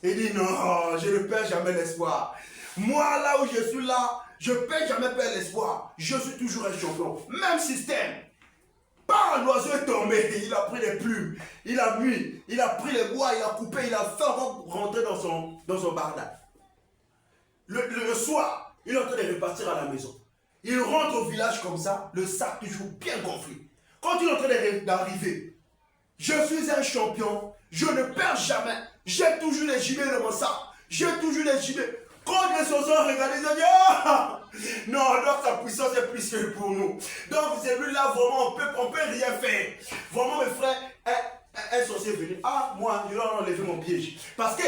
Il dit, non, je ne perds jamais l'espoir. Moi, là où je suis là, je ne peux jamais perdre l'espoir. Je suis toujours un champion. Même système. Pas l'oiseau est tombé, il a pris les plumes, il a mis, il a pris les bois, il a coupé, il a fait rentrer dans son barda. Le soir, il est en train de repartir à la maison. Il rentre au village comme ça, le sac toujours bien gonflé. Quand il est en train d'arriver, je suis un champion, je ne perds jamais, j'ai toujours les gibiers dans mon sac, j'ai toujours les gibiers. Quand les sorciers regardent, ils ont dit, ah, non, donc sa puissance est plus que pour nous. Donc celui-là, vraiment, on peut rien faire. Vraiment, mes frères, un sorcier est venu, ah, moi, je dois enlever mon piège. Parce que,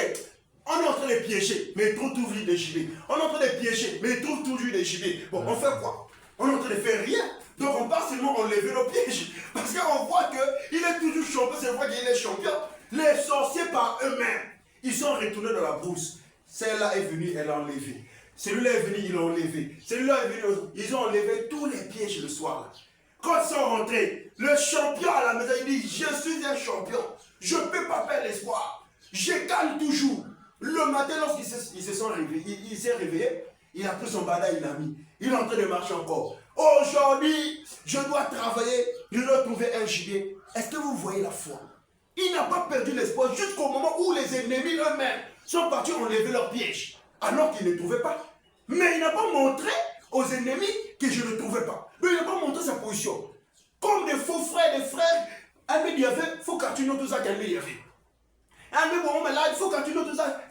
on est en train de piéger, mais il trouve toujours des gibiers. On est en train de piéger, mais il trouve toujours des gibiers. Bon, on fait quoi? On est en train de faire rien. Donc on part seulement enlever nos pièges. Parce qu'on voit qu'il est toujours champion, c'est vrai qu'il est champion. Les sorciers par eux-mêmes, ils sont retournés dans la brousse. Celle-là est venue, elle a enlevé. Celui-là est venu, il l'a enlevé. Celui-là est venu, ils ont enlevé tous les pièges le soir là. Quand ils sont rentrés, le champion à la maison, il dit, je suis un champion. Je ne peux pas perdre l'espoir. Je gagne toujours. Le matin, lorsqu'il s'est réveillé, il a pris son bada, il l'a mis. Il est en train de marcher encore. Aujourd'hui, je dois travailler, je dois trouver un gibier. Est-ce que vous voyez la foi? Il n'a pas perdu l'espoir jusqu'au moment où les ennemis eux-mêmes sont partis enlever leurs pièges, alors qu'ils ne trouvaient pas. Mais il n'a pas montré aux ennemis que je ne trouvais pas. Mais il n'a pas montré sa position. Comme des faux frères, des frères, un il y avait, il faut continuer tout ça qu'un il y avait. Un bon, mais là, il faut continuer tout ça.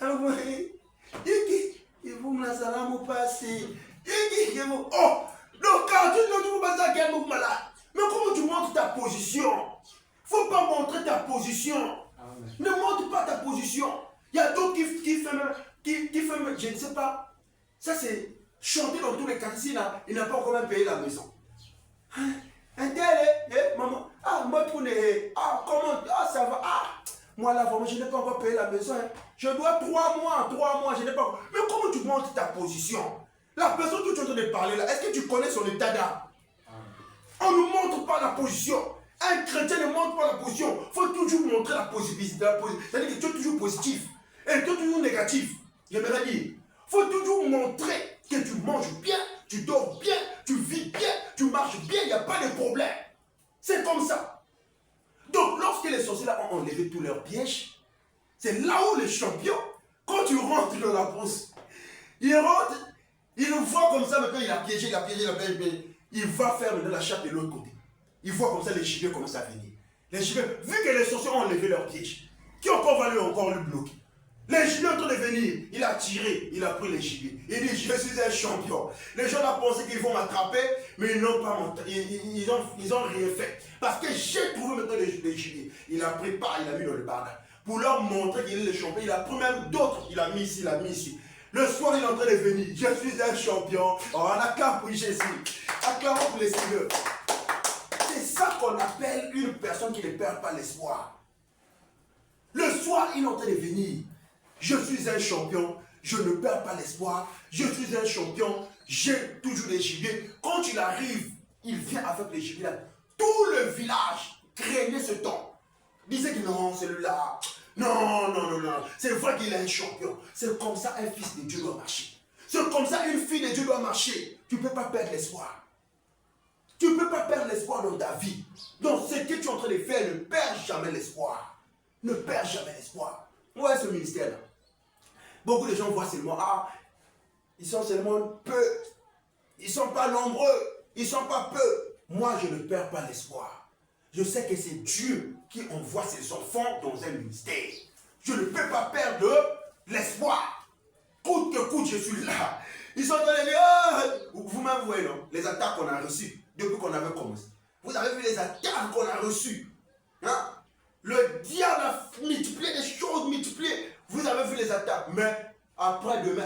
Il vous me la salam au passé. Oh, donc quand tu ne trouves pas ça qu'un mot malade. Mais comment tu montres ta position? Il ne faut pas montrer ta position. Ne montre pas ta position. Il y a d'autres qui font, je ne sais pas. Ça, c'est chanter dans tous les quartiers. Il n'a pas encore même payé la maison. Un tel, maman, ah, moi, comment, ah, ça va, ah, moi, là, vraiment, je n'ai pas encore payé la maison. Hein. Je dois 3 mois, je n'ai pas encore. Mais comment tu montres ta position? La personne que tu es en train de parler là, est-ce que tu connais son état d'âme? On ne montre pas la position. Un chrétien ne montre pas la position. Il faut toujours montrer la positivité. C'est-à-dire que tu es toujours positif. Et tu es toujours négatif. J'aimerais dire. Il faut toujours montrer que tu manges bien, tu dors bien, tu vis bien, tu marches bien, il n'y a pas de problème. C'est comme ça. Donc, lorsque les sorciers là ont enlevé tous leurs pièges, c'est là où les champions, quand tu rentres dans la brousse, ils rentrent, ils le voient comme ça, maintenant il a piégé, il va faire maintenant la chatte de l'autre côté. Il voit comme ça les gibiers commencent à venir. Les gibiers, vu que les sorciers ont enlevé leurs pièges, qui encore va lui encore le bloquer? Les gibiers ont en train de venir, il a tiré, il a pris les gibiers. Il dit, je suis un champion. Les gens ont pensé qu'ils vont m'attraper, mais ils n'ont pas monté, ils ont rien fait. Parce que j'ai trouvé maintenant les gibiers. Il a pris part, il a mis dans le barda. pour leur montrer qu'il est le champion. Il a pris même d'autres, il a mis ici, il a mis ici. Le soir, il est en train de venir. Je suis un champion. Oh, on acclame pour Jésus. Acclamons pour les Seigneurs. C'est ça qu'on appelle une personne qui ne perd pas l'espoir. Le soir, il est en train de venir. Je suis un champion. Je ne perds pas l'espoir. Je suis un champion. J'ai toujours des gibets. Quand il arrive, il vient avec les gibets. Tout le village craignait ce temps. Disait que non, celui-là. Non, non, non, non. C'est vrai qu'il est un champion. C'est comme ça un fils de Dieu doit marcher. C'est comme ça une fille de Dieu doit marcher. Tu ne peux pas perdre l'espoir. Tu ne peux pas perdre l'espoir dans ta vie. Donc ce que tu es en train de faire, ne perds jamais l'espoir. Ne perds jamais l'espoir. Ouais, ce ministère-là. Beaucoup de gens voient seulement, ah, ils sont seulement peu. Ils ne sont pas nombreux. Ils ne sont pas peu. Moi, je ne perds pas l'espoir. Je sais que c'est Dieu qui envoie ses enfants dans un ministère. Je ne peux pas perdre l'espoir. Coûte que coûte, je suis là. Ils sont en train de dire, ah, vous-même voyez, non, les attaques qu'on a reçues depuis qu'on avait commencé. Vous avez vu les attaques qu'on a reçues. Hein? Le diable a multiplié des choses, multipliées. Vous avez vu les attaques. Mais après-demain,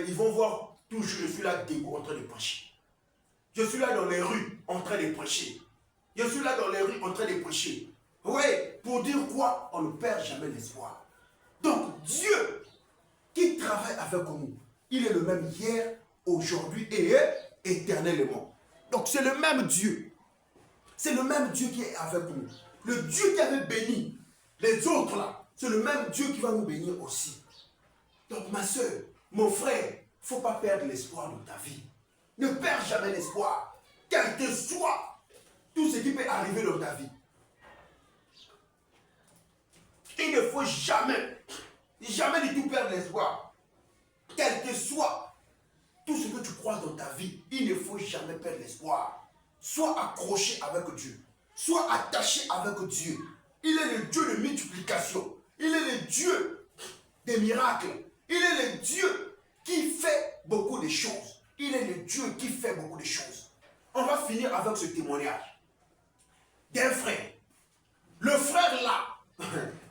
ils vont voir toujours, je suis là en train de prêcher. Je suis là dans les rues en train de prêcher. Je suis là dans les rues en train de prêcher. Oui, pour dire quoi? On ne perd jamais l'espoir. Donc, Dieu qui travaille avec nous, il est le même hier, aujourd'hui et éternellement. Donc, c'est le même Dieu. C'est le même Dieu qui est avec nous. Le Dieu qui avait béni les autres là, c'est le même Dieu qui va nous bénir aussi. Donc, ma soeur, mon frère, il ne faut pas perdre l'espoir dans ta vie. Ne perds jamais l'espoir, quel que soit tout ce qui peut arriver dans ta vie. Il ne faut jamais, jamais du tout perdre l'espoir. Quel que soit tout ce que tu crois dans ta vie, il ne faut jamais perdre l'espoir. Sois accroché avec Dieu. Sois attaché avec Dieu. Il est le Dieu de multiplication. Il est le Dieu des miracles. Il est le Dieu qui fait beaucoup de choses. Il est le Dieu qui fait beaucoup de choses. On va finir avec ce témoignage d'un frère. Le frère là,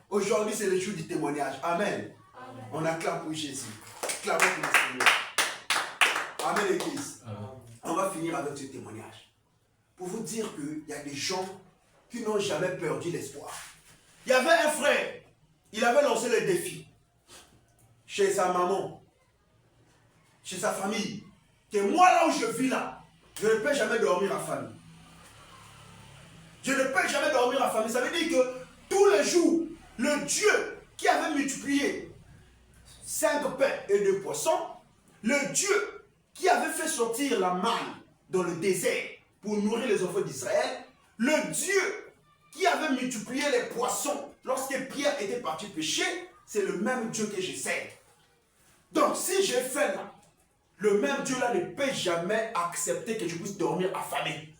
aujourd'hui c'est le jour du témoignage. Amen. Amen. On acclame pour Jésus. Acclamons pour le Seigneur. Amen l'église. On va finir avec ce témoignage. Pour vous dire qu'il y a des gens qui n'ont jamais perdu l'espoir. Il y avait un frère, il avait lancé le défi chez sa maman, chez sa famille, que moi là où je vis là, je ne peux jamais dormir à famille. Je ne peux jamais dormir à famille. Ça veut dire que tous les jours, le Dieu qui avait multiplié 5 pains et 2 poissons, le Dieu qui avait fait sortir la manne dans le désert pour nourrir les enfants d'Israël, le Dieu qui avait multiplié les poissons lorsque Pierre était parti pêcher, c'est le même Dieu que je sers. Donc si j'ai faim là, le même Dieu là ne peut jamais accepter que je puisse dormir affamé.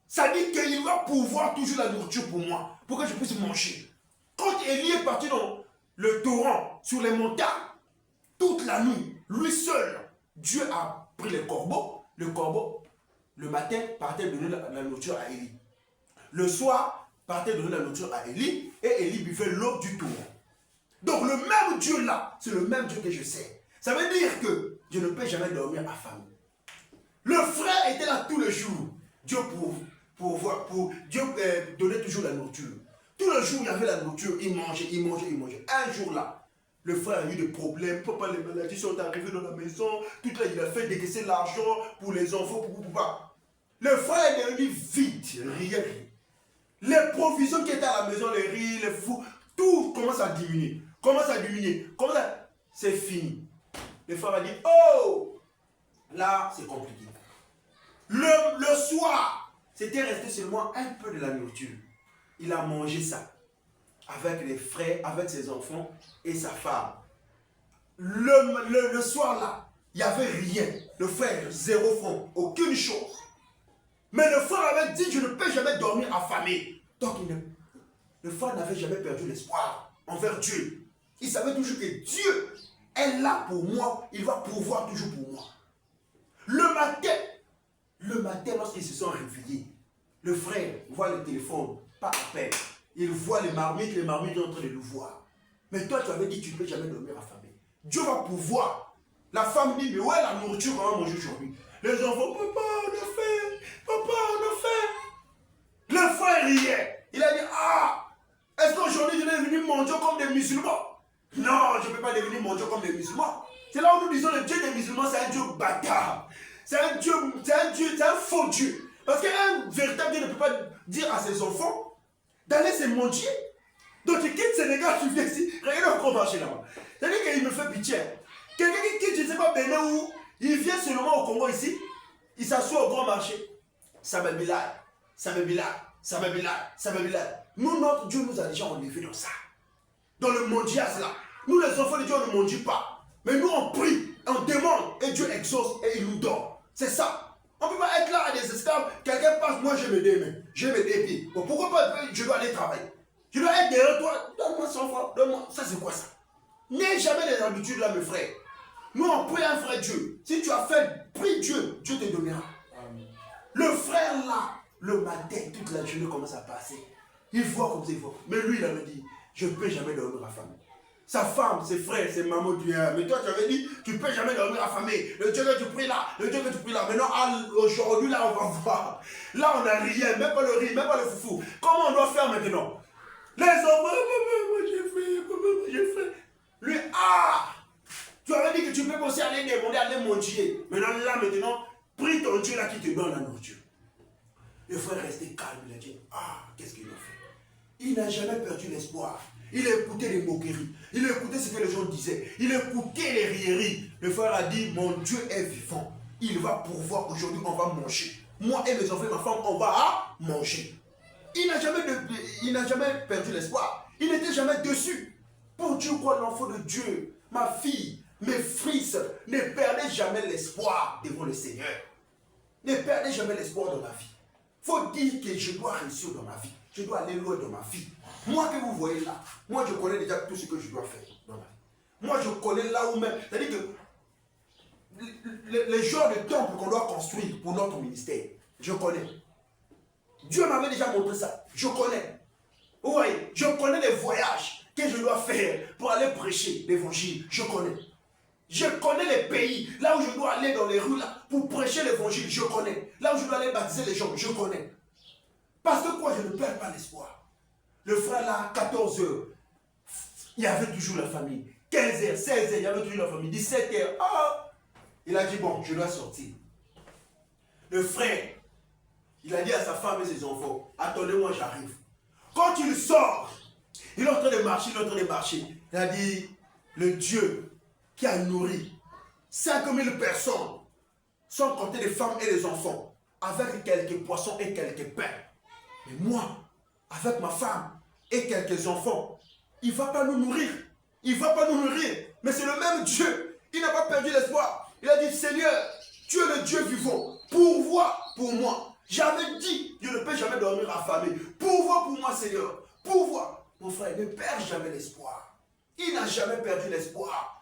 Ça dit qu'il va pouvoir toujours la nourriture pour moi, pour que je puisse manger. Quand Élie est parti dans le torrent, sur les montagnes, toute la nuit, lui seul, Dieu a pris le corbeau, le matin, partait donner la nourriture à Élie. Le soir, partait donner la nourriture à Élie, et Élie buvait l'eau du torrent. Donc le même Dieu là, c'est le même Dieu que je sais. Ça veut dire que je ne peux jamais dormir affamé. Le frère était là tous les jours. Dieu Dieu donnait toujours la nourriture. Tous les jours, il y avait la nourriture, il mangeait. Un jour là, le frère a eu des problèmes, papa, les maladies sont arrivées dans la maison, tout là, il a fait décaisser l'argent pour les enfants, Le frère est devenu vide, rien. Les provisions qui étaient à la maison, les riz, les fous, tout commence à diminuer. C'est fini. Le frère va dire, oh, là, c'est compliqué. Le soir, c'était resté seulement un peu de la nourriture. Il a mangé ça avec les frères, avec ses enfants et sa femme. Le soir là, il n'y avait rien. Le frère, 0 franc, aucune chose. Mais le frère avait dit, je ne peux jamais dormir affamé. Donc le frère n'avait jamais perdu l'espoir envers Dieu. Il savait toujours que Dieu est là pour moi, il va pouvoir toujours pour moi. Le matin, lorsqu'ils se sont réveillés, le frère voit le téléphone, pas à peine. Il voit les marmites sont en train de le voir. Mais toi, tu avais dit que tu ne peux jamais dormir affamé. Dieu va pouvoir. La femme dit, mais où est la nourriture qu'on va manger aujourd'hui? Les enfants, papa, on a faim. Papa, on a faim. Le frère riait. Il a dit, ah, est-ce qu'aujourd'hui je vais devenir mondiaux comme des musulmans? Non, je ne peux pas devenir mondiaux comme des musulmans. C'est là où nous disons, le Dieu des musulmans, c'est un Dieu bâtard. C'est un Dieu, c'est un faux Dieu. Parce qu'un véritable Dieu ne peut pas dire à ses enfants d'aller se mendier. Donc tu quittes Sénégal, tu viens ici, regarde encore marcher là-bas. C'est-à-dire qu'il me fait pitié. Quelqu'un qui quitte, je ne sais pas, Bénin où, il vient seulement au Congo ici, il s'assoit au grand marché. Ça me bilade, ça me bilade, ça me bilade, ça me bilade. Nous, notre Dieu nous a déjà enlevés dans ça. Dans le mondial, là. Nous, les enfants de Dieu, on ne mendie pas. Mais nous, on prie, on demande, et Dieu exauce, et il nous donne. C'est ça. On ne peut pas être là à des esclaves. Quelqu'un passe, moi, j'ai mes deux mains, j'ai mes deux pieds. Bon, pourquoi pas, je dois aller travailler? Je dois être derrière toi. Donne-moi 100 francs, donne-moi. Ça, c'est quoi ça? N'aie jamais les habitudes là, mes frères. Nous, on prie un frère Dieu. Si tu as fait, prie Dieu, Dieu te donnera. Amen. Le frère là, le matin, toute la journée commence à passer. Il voit comme ça, il voit. Mais lui, il avait dit, je ne peux jamais dormir affamé. Sa femme, ses frères, ses mamans, mais toi, tu avais dit, tu ne peux jamais dormir affamé. Le Dieu que tu pries là, le Dieu que tu pries là. Maintenant, aujourd'hui, là, on va voir. Là, on n'a rien, même pas le riz, même pas le foufou. Comment on doit faire maintenant? Les enfants, moi j'ai fait. Lui, ah! Tu avais dit que tu peux aussi aller demander, aller mendier. Maintenant, prie ton Dieu là qui te donne la nourriture. Le frère restait calme, il a dit, ah, qu'est-ce qu'il a fait? Il n'a jamais perdu l'espoir. Il a écouté les moqueries. Il a écouté ce que les gens disaient. Il a écouté les rieries. Le frère a dit, mon Dieu est vivant. Il va pourvoir aujourd'hui, on va manger. Moi et mes enfants et ma femme, on va manger. Il n'a jamais perdu l'espoir. Il n'était jamais déçu. Pour Dieu, quoi, l'enfant de Dieu, ma fille, mes fils, ne perdez jamais l'espoir devant le Seigneur. Ne perdez jamais l'espoir dans la vie. Il faut dire que je dois réussir dans ma vie. Je dois aller loin dans ma vie. Moi que vous voyez là, moi je connais déjà tout ce que je dois faire dans ma vie. Moi je connais là où même. C'est-à-dire que les genres de temples qu'on doit construire pour notre ministère, je connais. Dieu m'avait déjà montré ça. Je connais. Vous voyez, je connais les voyages que je dois faire pour aller prêcher l'évangile. Je connais. Je connais les pays, là où je dois aller dans les rues là, pour prêcher l'évangile. Je connais. Là où je dois aller baptiser les gens. Je connais. Parce que quoi, je ne perds pas l'espoir. Le frère là, 14 heures, il y avait toujours la famille. 15 heures, 16 heures, il y avait toujours la famille. 17 heures, ah, il a dit bon, je dois sortir. Le frère, il a dit à sa femme et ses enfants, attendez-moi, j'arrive. Quand il sort, il est en train de marcher, Il a dit, le Dieu qui a nourri 5000 personnes, sans compter les femmes et les enfants, avec quelques poissons et quelques pains. Mais moi, avec ma femme et quelques enfants, il ne va pas nous nourrir. Il ne va pas nous nourrir. Mais c'est le même Dieu. Il n'a pas perdu l'espoir. Il a dit, Seigneur, tu es le Dieu vivant. Pourvois pour moi. J'avais dit, je ne peux jamais dormir affamé. Pourvois pour moi, Seigneur. Pourvois. Mon frère, ne perds jamais l'espoir. Il n'a jamais perdu l'espoir.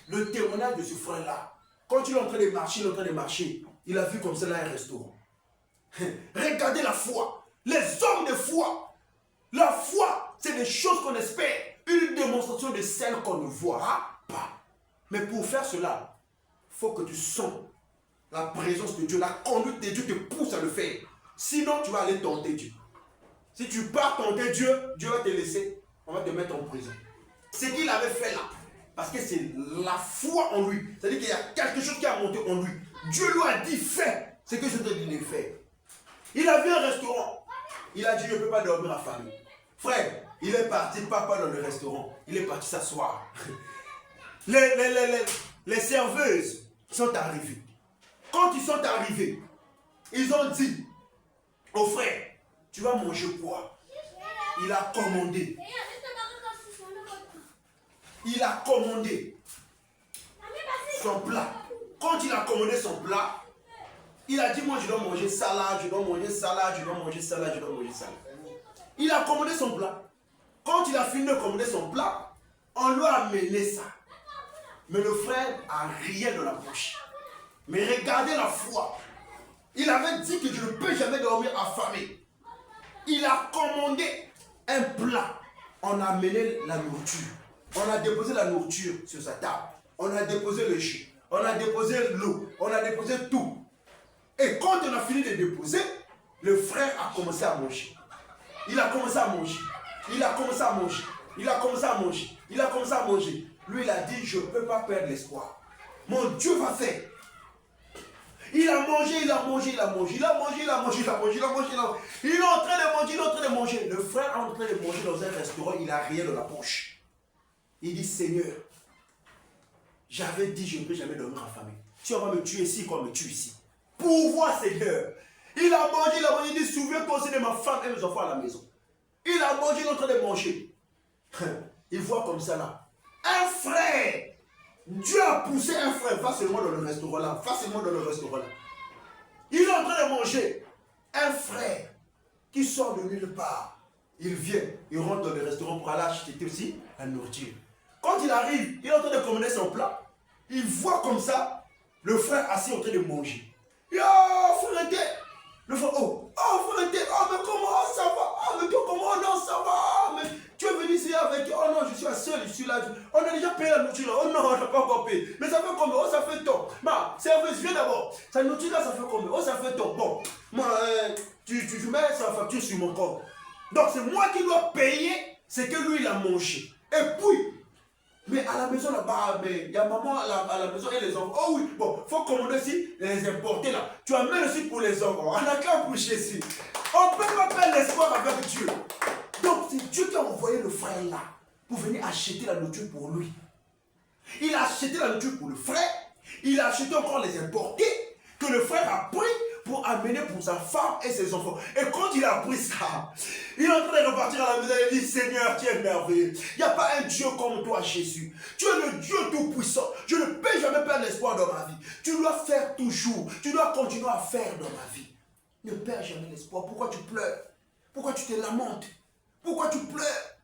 Le témoignage de ce frère-là, quand il est en train de marcher, il a vu comme ça là un restaurant. Regardez la foi. Les hommes de foi. La foi, c'est des choses qu'on espère. Une démonstration de celles qu'on ne voit pas. Mais pour faire cela, il faut que tu sens la présence de Dieu. La conduite de Dieu te pousse à le faire. Sinon, tu vas aller tenter Dieu. Si tu pars tenter Dieu, Dieu va te laisser. On va te mettre en prison. Ce qu'il avait fait là, parce que c'est la foi en lui. C'est-à-dire qu'il y a quelque chose qui a monté en lui. Dieu lui a dit, fais ce que je te dis de faire. Il a vu un restaurant. Il a dit, je ne peux pas dormir affamé. Frère, il est parti, papa, dans le restaurant. Il est parti s'asseoir. Les serveuses sont arrivées. Quand ils sont arrivés, ils ont dit au frère, tu vas manger quoi? Il a commandé. Il a commandé son plat. Quand il a commandé son plat, il a dit, moi je dois manger salade, je dois manger salade, je dois manger salade, je dois manger salade. Il a commandé son plat. Quand il a fini de commander son plat, on lui a amené ça. Mais le frère a rien dans la bouche. Mais regardez la foi. Il avait dit que je ne peux jamais dormir affamé. Il a commandé un plat. on a amené la nourriture. On a déposé la nourriture sur sa table. On a déposé le jus. On a déposé l'eau. On a déposé tout. Et quand on a fini de déposer, le frère a commencé à manger. Il a commencé à manger. Il a commencé à manger. Il a commencé à manger. Il a commencé à manger. Lui, il a dit, je ne peux pas perdre l'espoir. Mon Dieu va faire. Il a mangé, il a mangé, il a mangé, il a mangé, il a mangé, il a mangé, il a mangé, il a mangé. Il est en train de manger, il est en train de manger. Le frère est en train de manger dans un restaurant, il n'a rien dans la poche. Il dit, Seigneur, j'avais dit, je ne peux jamais dormir affamé. Tu vas me tuer ici, comme me tue ici. Pouvoir, Seigneur. Il a mangé, il dit, souviens-toi aussi de ma femme et mes enfants à la maison. Il a mangé, il est en train de manger. Il voit comme ça là. Un frère. Dieu a poussé un frère facilement dans le restaurant là. Facilement dans le restaurant là. Il est en train de manger. Un frère qui sort de nulle part. Il vient, il rentre dans le restaurant pour aller acheter aussi la nourriture. Quand il arrive, il est en train de commander son plat. Il voit comme ça le frère assis en train de manger. Yo, frère, le frère, oh, frère, oh, mais comment ça va? Oh, mais comment, non, ça va? Mais tu es venu ici avec, oh non, je suis seul, je suis là. On a déjà payé la nourriture, oh non, on n'a pas encore payé. Mais ça fait combien? Oh, ça fait tant. Ma serveuse, viens d'abord. Sa nourriture là, ça fait combien? Oh, ça fait tant. Bon, moi, tu mets sa facture sur mon compte. Donc c'est moi qui dois payer ce que lui, il a mangé. Et puis, mais à la maison là-bas, il y a maman à la maison et les enfants. Oh oui, bon, il faut commander aussi les importer là. Tu amènes aussi pour les enfants. On a qu'à pour Jésus. On ne peut pas perdre l'espoir avec Dieu. Donc c'est Dieu qui a envoyé le frère là pour venir acheter la nourriture pour lui. Il a acheté la nourriture pour le frère. Il a acheté encore les importés que le frère a pris pour amener pour sa femme et ses enfants. Et quand il a pris ça, il est en train de repartir à la maison et il dit, Seigneur, tu es merveilleux. Il n'y a pas un Dieu comme toi, Jésus. Tu es le Dieu tout-puissant. Je ne peux jamais perdre l'espoir dans ma vie. Tu dois faire toujours. Tu dois continuer à faire dans ma vie. Ne perds jamais l'espoir. Pourquoi tu pleures? Pourquoi tu te lamentes? Pourquoi tu pleures?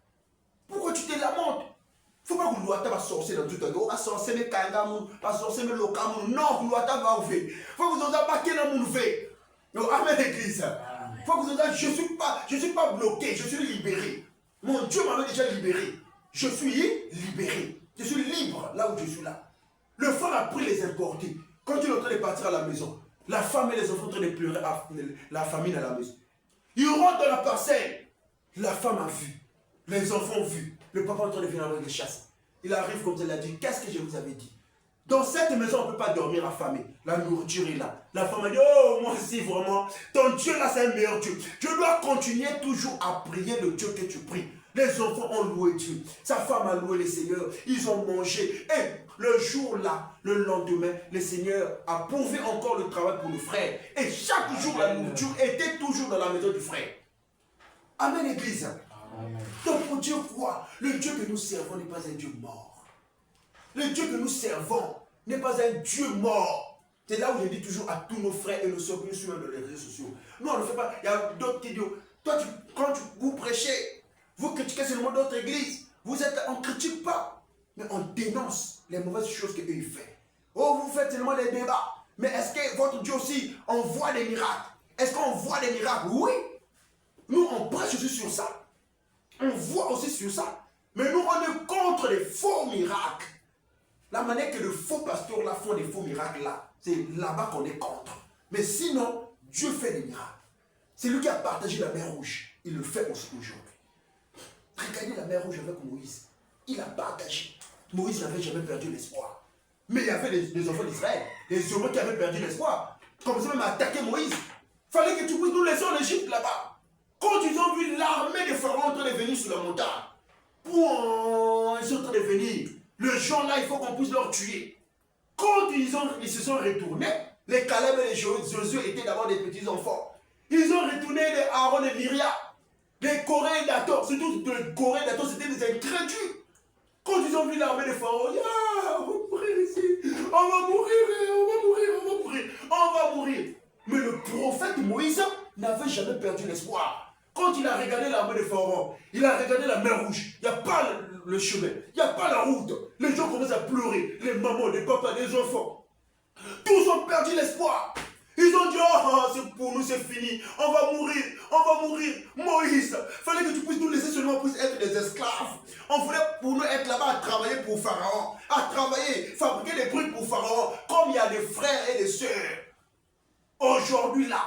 Pourquoi tu te lamentes? Il ne faut pas que vous soyez sorcier dans tout le monde. Sorcier mais kangamou, pas sorcier mais lokamou. Non, vous soyez pas ouvert. Il faut que vous soyez pas qu'un amour fait. Donc amen l'église. Il faut que vous soyez. Je suis pas bloqué. Je suis libéré. Mon Dieu m'avait déjà libéré. Je suis libéré. Je suis libre là où je suis là. Le frère a pris les importés. Quand il est en train de partir à la maison, la femme et les enfants sont en train de pleurer, la famine à la maison. Il rentre dans la parcelle. La femme a vu. Les enfants ont vu. Le papa est en train de venir avec des chasses. Il arrive comme ça, il a dit, qu'est-ce que je vous avais dit? Dans cette maison, on ne peut pas dormir affamé. La nourriture est là. La femme a dit, oh, moi aussi, vraiment, ton Dieu là, c'est un meilleur Dieu. Je dois continuer toujours à prier le Dieu que tu pries. Les enfants ont loué Dieu. Sa femme a loué le Seigneur. Ils ont mangé. Et le jour là, le lendemain, le Seigneur a pourvu encore le travail pour le frère. Et chaque jour, la nourriture était toujours dans la maison du frère. Amen, Église. Donc pour Dieu quoi? Le Dieu que nous servons n'est pas un Dieu mort. Le Dieu que nous servons n'est pas un Dieu mort. C'est là où je dis toujours à tous nos frères et nos soeurs que nous suivons dans les réseaux sociaux. Nous on ne fait pas. Il y a d'autres qui disent, toi quand vous prêchez, vous critiquez seulement d'autres églises. On ne critique pas, mais on dénonce les mauvaises choses qu'eux ils font. Oh, vous faites seulement des débats. Mais est-ce que votre Dieu aussi envoie des miracles? Est-ce qu'on voit des miracles? Oui. Nous on prêche aussi sur ça. On voit aussi sur ça. Mais nous, on est contre les faux miracles. La manière que les faux pasteurs là font des faux miracles là, c'est là-bas qu'on est contre. Mais sinon, Dieu fait des miracles. C'est lui qui a partagé la mer Rouge. Il le fait aussi aujourd'hui. Regardez la mer Rouge avec Moïse. Il a partagé. Moïse n'avait jamais perdu l'espoir. Mais il y avait les enfants d'Israël, les hommes qui avaient perdu l'espoir. Comme ça même attaqué Moïse. Il fallait que tu puisses nous laisser en Égypte là-bas. Quand ils ont vu l'armée de Pharaon en train de venir sur la montagne, ils sont en train de venir. Le gens là, il faut qu'on puisse leur tuer. Quand ils se sont retournés, les Caleb et les Josué étaient d'abord des petits enfants. Ils ont retourné les Aaron et Myriam, les Corée et Dator. Surtout les Corée et Dator, c'était des incrédules. Quand ils ont vu l'armée de Pharaon, on va mourir ici. On va mourir. Mais le prophète Moïse n'avait jamais perdu l'espoir. Quand il a regardé l'armée de Pharaon, il a regardé la mer Rouge, il n'y a pas le chemin, il n'y a pas la route. Les gens commencent à pleurer, les mamans, les papas, les enfants. Tous ont perdu l'espoir. Ils ont ont dit, oh, c'est pour nous, c'est fini. On va mourir, on va mourir. Moïse, fallait que tu puisses nous laisser seulement pour être des esclaves. On voulait pour nous être là-bas à travailler pour Pharaon, à travailler, fabriquer des trucs pour Pharaon, comme il y a des frères et des sœurs. Aujourd'hui, là,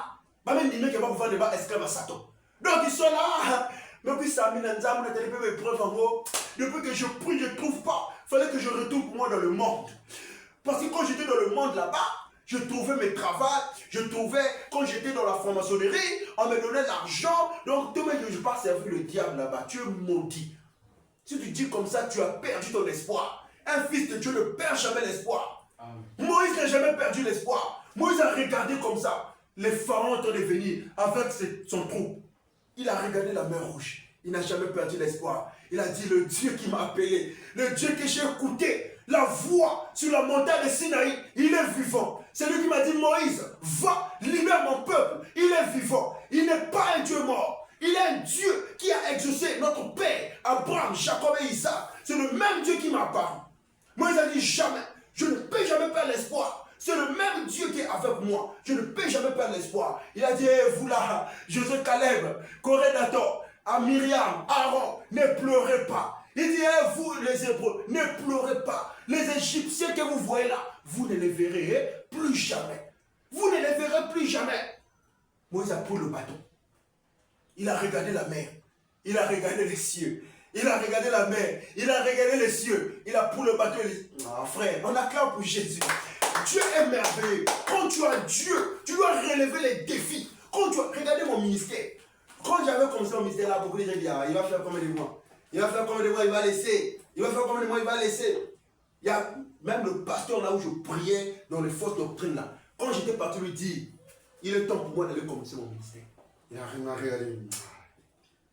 même dit qu'il va pouvoir débat esclave à Satan. Donc, ils sont là. Depuis ça, depuis que je prie, je ne trouve pas. Il fallait que je retourne pour moi dans le monde. Parce que quand j'étais dans le monde là-bas, je trouvais mes travaux, je trouvais, quand j'étais dans la franc-maçonnerie, on me donnait l'argent. Donc, demain que je pars servir le diable là-bas, tu es maudit. Si tu dis comme ça, tu as perdu ton espoir. Un fils de Dieu ne perd jamais l'espoir. Moïse n'a jamais perdu l'espoir. Moïse a regardé comme ça. Les pharaons en train de venir avec son troupe. Il a regardé la mer rouge. Il n'a jamais perdu l'espoir. Il a dit, le Dieu qui m'a appelé, le Dieu que j'ai écouté, la voix sur la montagne de Sinaï, il est vivant. C'est lui qui m'a dit, Moïse, va, libère mon peuple. Il est vivant. Il n'est pas un Dieu mort. Il est un Dieu qui a exaucé notre père, Abraham, Jacob et Isaac. C'est le même Dieu qui m'a apparu. Moïse a dit, jamais, je ne peux jamais perdre l'espoir. C'est le même Dieu qui est avec moi. Je ne peux jamais perdre l'espoir. Il a dit, vous là, Josué, Caleb, Corédator, à Myriam, Aaron, ne pleurez pas. Il dit, vous les Hébreux, ne pleurez pas. Les Égyptiens que vous voyez là, vous ne les verrez plus jamais. Vous ne les verrez plus jamais. Moïse a pris le bâton. Il a regardé la mer. Il a regardé les cieux. Il a regardé la mer. Il a regardé les cieux. Il a pris le bâton. Ah, frère, on acclame pour Jésus. Dieu est merveilleux. Quand tu as Dieu, tu dois relever les défis. Quand tu as... Regardez mon ministère. Quand j'avais commencé mon ministère là, beaucoup de gens disent, ah, il va faire combien de mois? Il va faire combien de mois? Il va laisser. Il va faire combien de mois? Il va laisser. Il y a même le pasteur là où je priais dans les fausses doctrines là. Quand j'étais parti lui dire, il est temps pour moi d'aller commencer mon ministère. Il a rien regardé.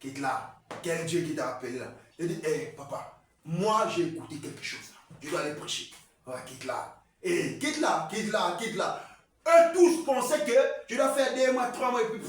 Quitte là. Quel Dieu qui t'a appelé là? Il dit, hé papa, moi j'ai écouté quelque chose là. Je dois aller prêcher. Ouais, quitte là. Et quitte là, quitte là, quitte là. Eux tous pensaient que je dois faire 2 mois, 3 mois et puis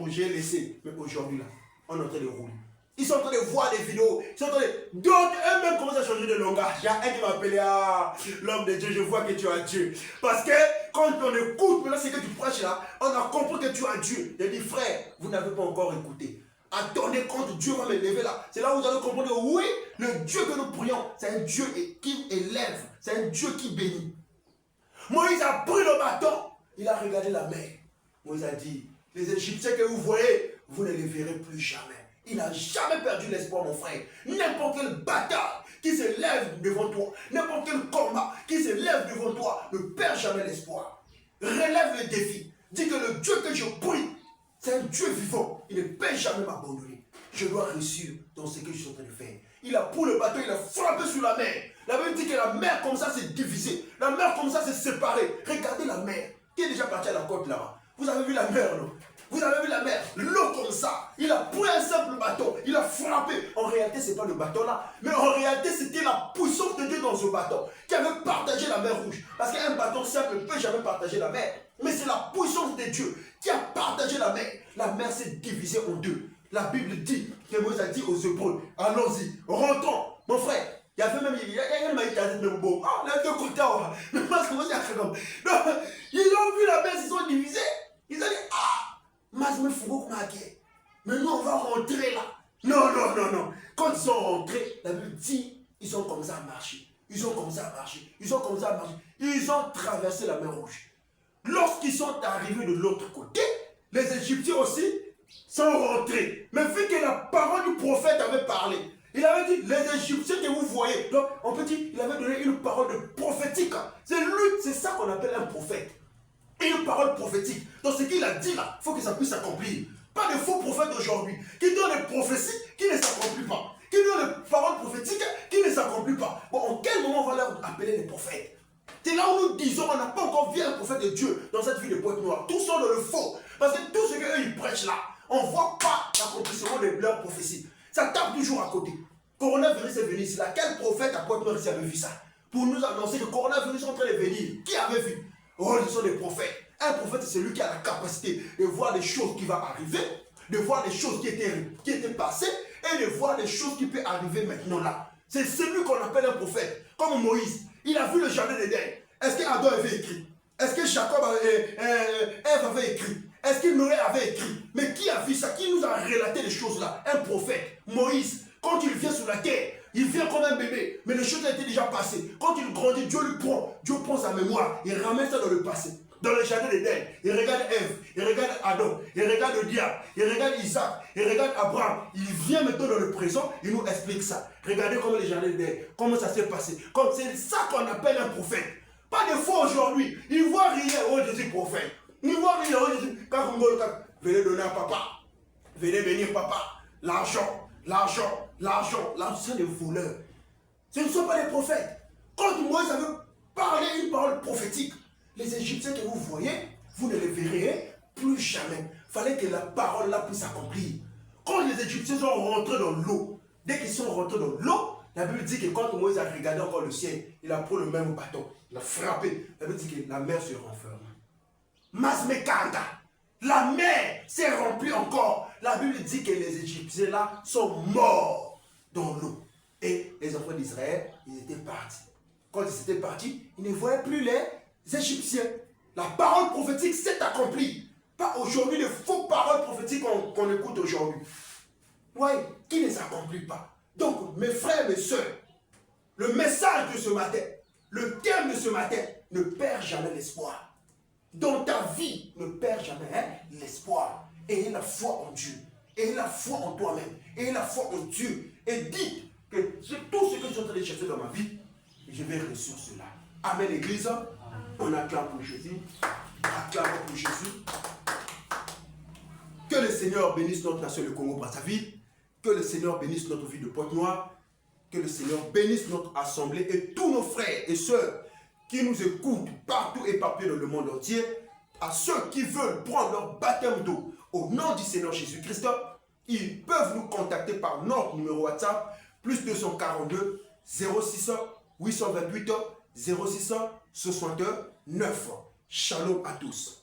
j'ai laissé. Mais aujourd'hui là, on est en train de rouler. Ils sont en train de voir des vidéos. Ils sont en train de... D'autres eux-mêmes commencent à changer de langage. Il y a un qui m'a appelé, ah, l'homme de Dieu, je vois que tu as Dieu. Parce que quand on écoute, maintenant c'est que tu prêches là, on a compris que tu as Dieu. Il a dit, frère, vous n'avez pas encore écouté. Attendez quand Dieu va me lever là. C'est là où vous allez comprendre que oui, le Dieu que nous prions, c'est un Dieu qui élève. C'est un Dieu qui bénit. Moïse a pris le bâton. Il a regardé la mer. Moïse a dit, les Égyptiens que vous voyez, vous ne les verrez plus jamais. Il n'a jamais perdu l'espoir, mon frère. N'importe quelle bataille qui se lève devant toi, n'importe quel combat qui se lève devant toi, ne perd jamais l'espoir. Relève le défi. Dis que le Dieu que je prie, c'est un Dieu vivant. Il ne peut jamais m'abandonner. Je dois réussir dans ce que je suis en train de faire. Il a pris le bateau, il a frappé sur la mer. La Bible dit que la mer comme ça s'est divisée. La mer comme ça s'est séparée. Regardez la mer. Qui est déjà parti à la côte là-bas? Vous avez vu la mer, non? Vous avez vu la mer? L'eau comme ça. Il a pris un simple bâton. Il a frappé. En réalité, ce n'est pas le bâton là. Mais en réalité, c'était la puissance de Dieu dans ce bâton qui avait partagé la mer rouge. Parce qu'un bâton simple ne peut jamais partager la mer. Mais c'est la puissance de Dieu qui a partagé la mer. La mer s'est divisée en deux. La Bible dit, que Moïse a dit aux Hébreux, allons-y, rentrons. Mon frère, il y avait même, il y a une maïs qui a dit, bon, ah, les deux côtés, mais parce que moi, c'est comme. Ils ont vu la mer, ils sont divisés. Ils ont dit, ah, mais nous, on va rentrer là. Non, non, non, non. Quand ils sont rentrés, la Bible dit, ils ont commencé à marcher. Ils ont commencé à marcher. Ils ont commencé à marcher. Ils ont traversé la mer Rouge. Lorsqu'ils sont arrivés de l'autre côté, les Égyptiens aussi sont rentrés. Mais vu que la parole du prophète avait parlé, il avait dit, les Égyptiens que vous voyez. Donc, on peut dire, il avait donné une parole de prophétique. C'est lui, c'est ça qu'on appelle un prophète. Une parole prophétique. Donc, ce qu'il a dit là, il faut que ça puisse s'accomplir. Pas de faux prophètes aujourd'hui qui donnent des prophéties qui ne s'accomplissent pas. Qui donnent des paroles prophétiques qui ne s'accomplissent pas. Bon, en quel moment on va leur appeler les prophètes? C'est là où nous disons, on n'a pas encore vu un prophète de Dieu dans cette vie de Pointe-Noire. Tous sont dans le faux. Parce que tout ce qu'eux ils prêchent là, on ne voit pas l'accomplissement de leurs prophéties. Ça tape toujours à côté. Coronavirus est venu ici là. Quel prophète à Pointe-Noire ici avait vu ça? Pour nous annoncer que le coronavirus est en train de venir. Qui avait vu? Oh, ce sont des prophètes. Un prophète, c'est celui qui a la capacité de voir les choses qui vont arriver, de voir les choses qui étaient passées et de voir les choses qui peuvent arriver maintenant là. C'est celui qu'on appelle un prophète. Comme Moïse. Il a vu le jardin d'Éden. Est-ce qu'Adam avait écrit? Est-ce que que Jacob Ève avait écrit? Est-ce que Noé avait écrit? Mais qui a vu ça? Qui nous a relaté les choses là? Un prophète, Moïse. Quand il vient sur la terre, il vient comme un bébé, mais les choses étaient déjà passées. Quand il grandit, Dieu prend sa mémoire, il ramène ça dans le passé. Dans le jardin d'Éden, il regarde Ève, il regarde Adam, il regarde le diable, il regarde Isaac, il regarde Abraham. Il vient maintenant dans le présent, il nous explique ça. Regardez comment le jardin d'Éden, comment ça s'est passé. C'est ça qu'on appelle un prophète. Pas de foi aujourd'hui. Il ne voit rien, oh Jésus prophète. Il ne voit rien, oh Jésus. Quand vous venez donner à papa, venez bénir papa. L'argent, l'argent, l'argent, l'argent, c'est des voleurs. Ce ne sont pas des prophètes. Quand Moïse avait parlé une parole prophétique, les Égyptiens que vous voyez, vous ne les verrez plus jamais. Il fallait que la parole là puisse s'accomplir. Quand les Égyptiens sont rentrés dans l'eau, dès qu'ils sont rentrés dans l'eau, la Bible dit que quand Moïse a regardé encore le ciel, il a pris le même bâton, il a frappé. La Bible dit que la mer se renferme. Masmekanda, la mer s'est remplie encore. La Bible dit que les Égyptiens là sont morts dans l'eau. Et les enfants d'Israël, ils étaient partis. Quand ils étaient partis, ils ne voyaient plus les Égyptiens. La parole prophétique s'est accomplie. Pas aujourd'hui les fausses paroles prophétiques qu'on écoute aujourd'hui. Oui, qui ne s'accomplit pas. Donc, mes frères, mes soeurs, le message de ce matin, le thème de ce matin, ne perds jamais l'espoir. Dans ta vie, ne perds jamais l'espoir. Ayez la foi en Dieu. Ayez la foi en toi-même. Ayez la foi en Dieu. Et dites que tout ce que je suis en train de chercher dans ma vie, je vais réussir cela. Amen, l'église. On acclame pour Jésus. Acclame pour Jésus. Que le Seigneur bénisse notre nation, le Congo-Brazzaville. Que le Seigneur bénisse notre vie de Pointe-Noire. Que le Seigneur bénisse notre assemblée et tous nos frères et sœurs qui nous écoutent partout et partout dans le monde entier. À ceux qui veulent prendre leur baptême d'eau au nom du Seigneur Jésus-Christ, ils peuvent nous contacter par notre numéro WhatsApp plus 242 06 828 06 69. Shalom à tous.